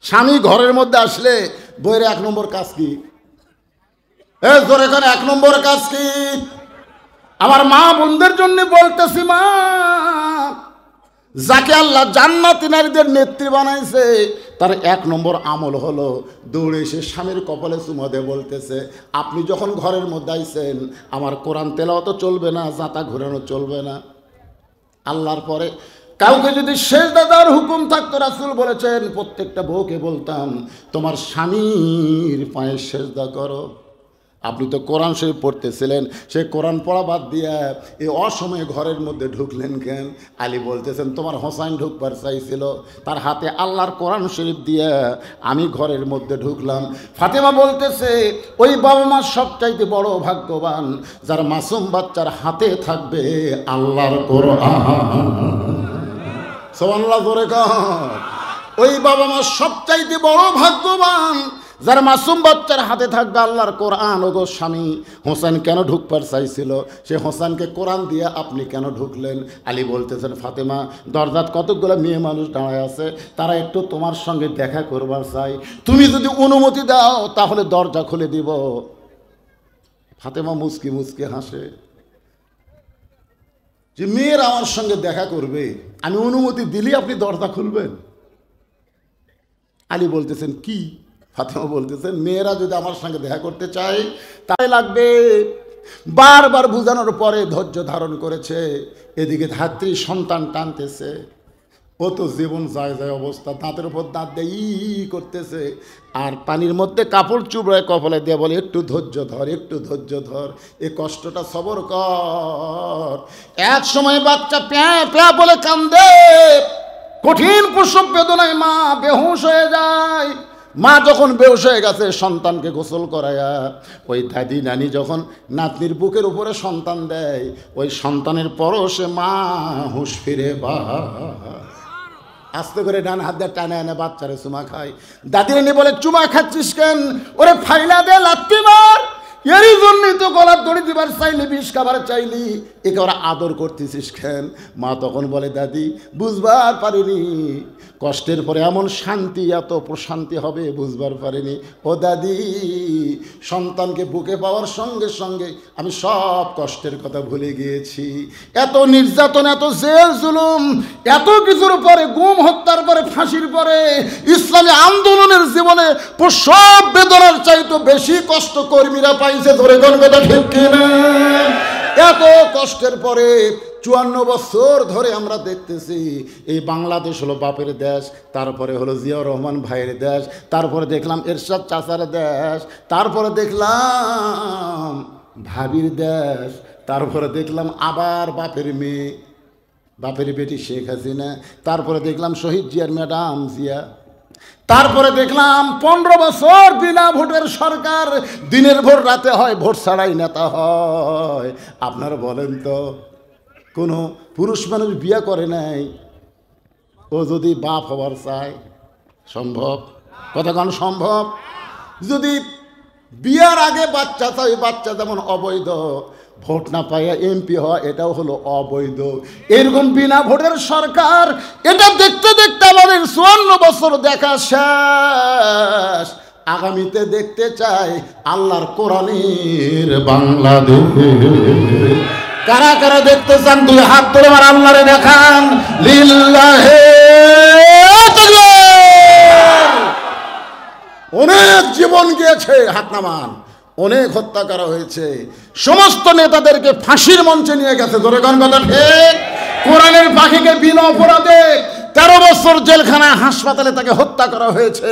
Speaker 1: স্বামী ঘরের মধ্যে আসলে বইয়ের 1 নম্বর কাজ কি? জোরে করে 1 নম্বর কাজ কি? আমার মা বোনদের জন্য বলতেছি, মা, যাকে আল্লাহ জান্নাতি নারীদের নেত্রী বানাইছে, তার 1 নম্বর আমল হলো দৌড়ে এসে স্বামীর কপালে চুমা দিয়ে বলতেছে, আপনি যখন ঘরের মধ্যে আইছেন আমার কোরআন তেলাওয়াত চলবে না, জাঁতা ঘুরানো চলবে না। আল্লাহর পরে কাউকে যদি সেজদা দেওয়ার হুকুম থাকতো, রাসূল বলেছেন প্রত্যেকটা বউকে বলতাম, তোমার স্বামীর পায়ে সেজদা করো। আপনি তো কোরআন শরীফ পড়তেছিলেন, সে কোরআন পড়া বাদ দিয়া এই অসময়ে ঘরের মধ্যে ঢুকলেন কেন? আলী বলতেছেন, তোমার হোসাইন ঢুকবার চাইছিল, তার হাতে আল্লাহর কোরআন শরীফ দিয়ে আমি ঘরের মধ্যে ঢুকলাম। ফাতেমা বলতেছে, ওই বাবা মা সবচাইতে বড় ভাগ্যবান যার মাসুম বাচ্চার হাতে থাকবে আল্লাহর কোরআন। সুবহানাল্লাহ জোরে কর। ওই বাবা মা সবচাইতে বড় ভাগ্যবান যার মাসুম বাচ্চার হাতে থাকবে আল্লাহর কোরআন। ওগো স্বামী, হোসেন কেন ঢুকবার চাইছিল, সে হোসেনকে কোরআন দিয়ে আপনি কেন ঢুকলেন? আলী বলতেছেন, ফাতেমা, দরজাত কতগুলো মেয়ে মানুষ দাঁড়ায় আছে, তারা একটু তোমার সঙ্গে দেখা করবার চাই, তুমি যদি অনুমতি দাও তাহলে দরজা খুলে দিব। ফাতেমা মুচকি মুচকি হাসে যে মেয়েরা আমার সঙ্গে দেখা করবে, আমি অনুমতি দিলে আপনি দরজা খুলবেন? আলী বলতেছেন কি? ফাতেমা বলতেছেন মেয়েরা যদি আমার সঙ্গে দেখা করতে চায় তাই লাগবে। বারবার বুঝানোর পরে ধৈর্য ধারণ করেছে। এদিকে ধাত্রী সন্তান টানতেছে, ও তো জীবন যায় যায় অবস্থা, দাঁতের উপর দাঁত দিয়ে ই করতেছে, আর পানির মধ্যে কাপড় চুবড়ায় কপালে দিয়ে বলে একটু ধৈর্য ধর, একটু ধৈর্য ধর, এ কষ্টটা সবর কর। এক সময় বাচ্চা প্যা প্যা বলে কান্দে, কঠিন প্রসব বেদনায় মা বেহুশ হয়ে যায়। মা যখন বেহুশ হয়ে গেছে, সন্তানকে গোসল করায়া ওই দাদি নানি যখন নাতনির বুকের উপরে সন্তান দেয়, ওই সন্তানের পরশে মা হুঁশ ফিরে বা আস্তে করে ডান হাত দিয়ে টানে এনে বাচ্চারে চুমা খায়। দাদি নানি বলে চুমা খাচ্ছিস কেন? ওরে ফাইলা দে, লাত্তি মার, এরই জন্যই তো গলার দড়ি দিবার চাইলি, বিষ খাবার চাইলি, একে ওরা আদর করতেছিস কেন? মা তখন বলে দাদি বুঝবার পারিনি, কষ্টের পরে এমন শান্তি, এত প্রশান্তি হবে বুঝবার পারিনি। ও দাদি, সন্তানকে বুকে পাওয়ার সঙ্গে সঙ্গে আমি সব কষ্টের কথা ভুলে গিয়েছি। এত নির্যাতন, এত জেল জুলুম, এত কিছুর পরে, গুম হত্যার পরে, ফাঁসির পরে, ইসলামী আন্দোলনের জীবনে সব বেদনার চাইতে বেশি কষ্ট কর্মীরা পাইছে। ধরে কোন কথা ঠিক কিনা? এত কষ্টের পরে 54 বছর ধরে আমরা দেখতেছি এই বাংলাদেশ হলো বাপের দেশ, তারপরে হলো জিয়াউর রহমান ভাইয়ের দেশ, তারপরে দেখলাম এরশাদ চাচার দেশ, তারপরে দেখলাম ভাবির দেশ, তারপরে দেখলাম আবার বাপের মেয়ে, বাপের বেটি শেখ হাসিনা, তারপরে দেখলাম শহীদ জিয়ার ম্যাডাম জিয়া, তারপরে দেখলাম 15 বছর বিনা ভোটের সরকার, দিনের ভোট রাতে হয়, ভোট ছাড়াই নেতা হয়। আপনারা বলেন তো, কোনো পুরুষ মানুষ বিয়ে করে নাই, ও যদি বাপ হবার চায় সম্ভব? কথা কোন সম্ভব? যদি বিয়ার আগে বাচ্চা চাই, বাচ্চা যেমন অবৈধ, ভোট না পাইয়া এমপি হওয়া এটাও হলো অবৈধ। এরকম বিনা ভোটের সরকার, এটা দেখতে দেখতে আমাদের 54 বছর দেখা শেষ। আগামীতে দেখতে চাই আল্লাহর কোরআনের বাংলাদেশ। কারা কারা দেখতে চান? দুই হাত তুলে আমার আল্লাহরে দেখান। লিল্লাহে তাকবীর। অনেক জীবন গিয়েছে, হাত নামান, অনেক হত্যা করা হয়েছে, সমস্ত নেতাদেরকে ফাঁসির মঞ্চে নিয়ে গেছে। ধরে কোন কথা ঠিক? কোরআনের পাখিকে বিনা অপরাধে 13 বছর জেলখানায়, হাসপাতালে তাকে হত্যা করা হয়েছে।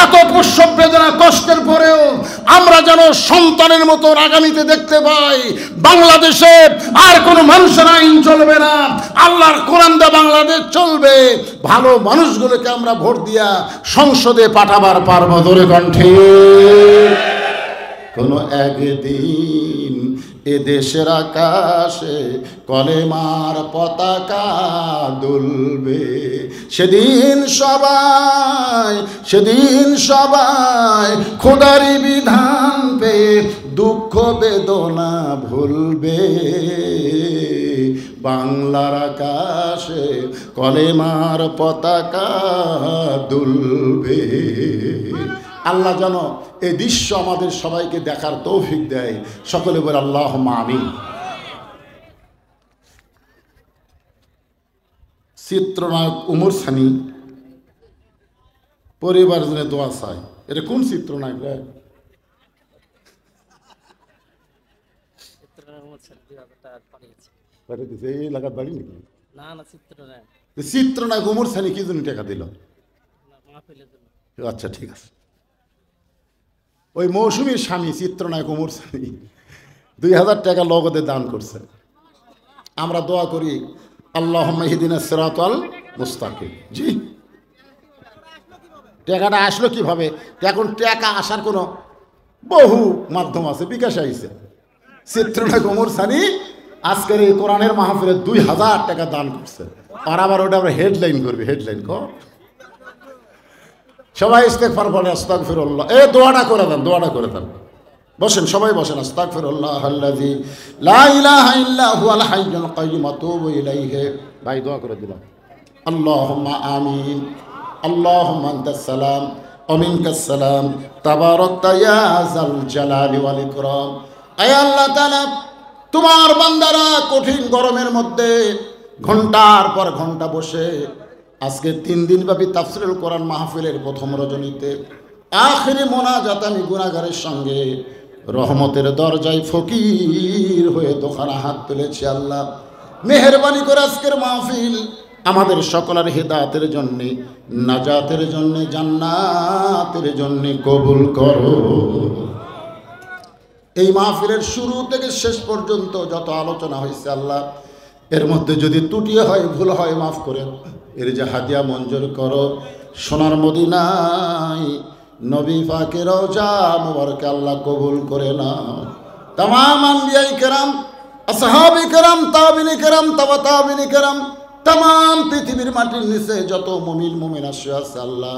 Speaker 1: এত প্রসব বেদনা কষ্টের পরেও আমরা যেন সন্তানের মতো আগামীতে দেখতে পাই বাংলাদেশে আর কোনো মানুষের আইন চলবে না, আল্লাহর কোরআন দা বাংলাদেশ চলবে। ভালো মানুষগুলোকে আমরা ভোট দিয়া সংসদে পাঠাবার পারবো। ধরে কণ্ঠে কোনো একদিন এ দেশের আকাশে কলেমার পতাকা দুলবে, সেদিন সবাই খোদারি বিধান পে দুঃখ বেদনা ভুলবে। বাংলার আকাশে কলেমার পতাকা দুলবে। আল্লাহ যেন এই দৃশ্য আমাদের সবাইকে দেখার তৌফিক দেয়। সকলে বলে আল্লাহুম্মা আমিন। চিত্রনায়ক উমর সানি পরিবার জন্য দোয়া চাই। এটা কোন চিত্রনায়ক রে? এই এলাকার বাড়ি নাকি? চিত্রনায়ক উমর সানি কি জন্য টাকা দিল? আচ্ছা ঠিক আছে। ওই মৌসুমীর স্বামী চিত্রনায়ক উমর সানি 2000 টাকা নগদে দান করছে। আমরা দোয়া করি আল্লাহুম্মা ইহদিনাস সিরাতাল মুস্তাকিম। জি, টাকাটা আসলো কিভাবে? এখন টাকা আসার কোনো বহু মাধ্যম আছে, বিকাশ আইছে। চিত্রনায়ক উমর সানি আজকের এই কোরআনের মাহফিলে 2000 টাকা দান করছে। আর আবার ওটা আমরা হেডলাইন করবি, হেডলাইন কর। সবাই ইস্তেগফার বলে আস্তাগফিরুল্লাহ। এই দোয়াটা করে দেন, দোয়াটা করে দেন। বসেন, সবাই বসেন। আস্তাগফিরুল্লাহ আল্লাযী লা ইলাহা ইল্লা হুয়াল হাইয়ুল কাইয়্যুম আতুবু ইলাইহি। ভাই দোয়া করে দিলাম। আল্লাহুম্মা আমিন। আল্লাহুম্মা আনতাস সালাম ওয়া মিনকাস সালাম তাবারাকতা ইয়া যাল জালালি ওয়াল ইকরাম। আয় আল্লাহ তাআলা, তোমার বান্দারা কঠিন গরমের মধ্যে ঘন্টার পর ঘন্টা বসে আজকে 3 দিনব্যাপী তাফসীরুল কোরআন মাহফিলের প্রথম রজনীতে আখিরি মোনাজাত আমি গুনাহগারের সঙ্গে রহমতের দরজায় ফকির হয়ে দোকানে হাত তুলেছি। আল্লাহ মেহেরবানি করে আজকের মাহফিল আমাদের সকলের হেদায়েতের জন্য, নাজাতের জন্য, জান্নাতের জন্য কবুল করো। এই মাহফিলের শুরু থেকে শেষ পর্যন্ত যত আলোচনা হয়েছে আল্লাহ, এর মধ্যে যদি ত্রুটি হয়, ভুল হয়, মাফ করে এর যে হাদিয়া মঞ্জুর করো। সোনার মদিনায় নবী পাকের রওজা মুবারকে আল্লাহ কবুল করে নাও। তামাম আম্বিয়াই কেরাম, আসহাবে কেরাম, তাবিনী কেরাম, তাবা তাবিনী কেরাম, তামাম পৃথিবীর মাটির নিচে যত মুমিন মুমিনা শুয়ে আছে আল্লাহ,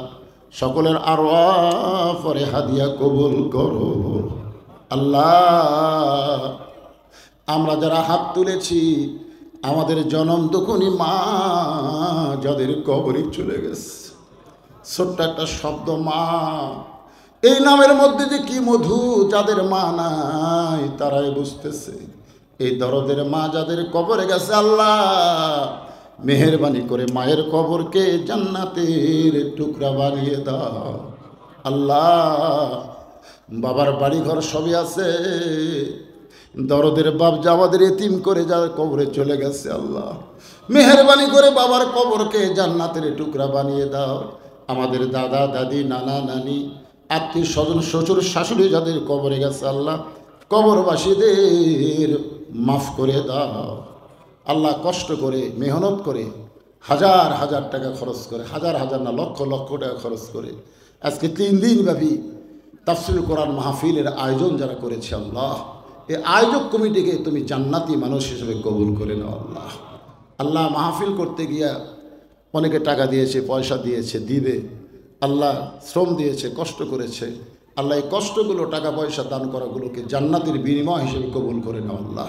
Speaker 1: সকলের আরওয়াহ পরে হাদিয়া কবুল করো। আল্লাহ আমরা যারা হাত তুলেছি, আমাদের জনম দুঃখিনী মা যাদের কবরে চলে গেছে, ছোট্ট একটা শব্দ মা, এই নামের মধ্যে যে কি মধু, যাদের মা নাই তারাই বুঝতেছে। এই দরদের মা যাদের কবরে গেছে আল্লাহ, মেহেরবানি করে মায়ের কবরকে জান্নাতের টুকরা বানিয়ে দাও। আল্লাহ বাবার বাড়ি ঘর সবই আছে, দরদের বাপ জাবাদের এতিম করে যারা কবরে চলে গেছে আল্লাহ, মেহেরবানি করে বাবার কবরকে জান্নাতের টুকরা বানিয়ে দাও। আমাদের দাদা দাদি, নানা নানি, আত্মীয় স্বজন, শ্বশুর শাশুড়ি যাদের কবরে গেছে আল্লাহ, কবরবাসীদের মাফ করে দাও। আল্লাহ কষ্ট করে মেহনত করে হাজার হাজার টাকা খরচ করে, হাজার হাজার না লক্ষ লক্ষ টাকা খরচ করে আজকে 3 দিনব্যাপী তাফসীরুল কোরআন মাহফিলের আয়োজন যারা করেছে আল্লাহ, এই আয়োজক কমিটিকে তুমি জান্নাতি মানুষ হিসেবে কবুল করে নাও। আল্লাহ আল্লাহ মাহফিল করতে গিয়া অনেকে টাকা দিয়েছে, পয়সা দিয়েছে, দিবে আল্লাহ, শ্রম দিয়েছে, কষ্ট করেছে আল্লাহ, এই কষ্টগুলো টাকা পয়সা দান করাগুলোকে জান্নাতের বিনিময় হিসেবে কবুল করে নাও। আল্লাহ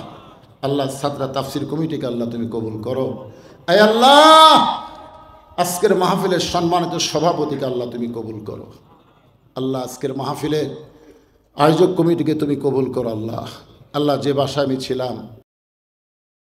Speaker 1: আল্লাহ ছাত্রা তাফসীর কমিটিকে আল্লাহ তুমি কবুল করো। আয় আল্লাহ আজকের মাহফিলের সম্মানিত সভাপতিকে আল্লাহ তুমি কবুল করো। আল্লাহ আজকের মাহফিলের আয়োজক কমিটিকে তুমি কবুল করো। আল্লাহ আল্লাহ যে বাসায় আমি ছিলাম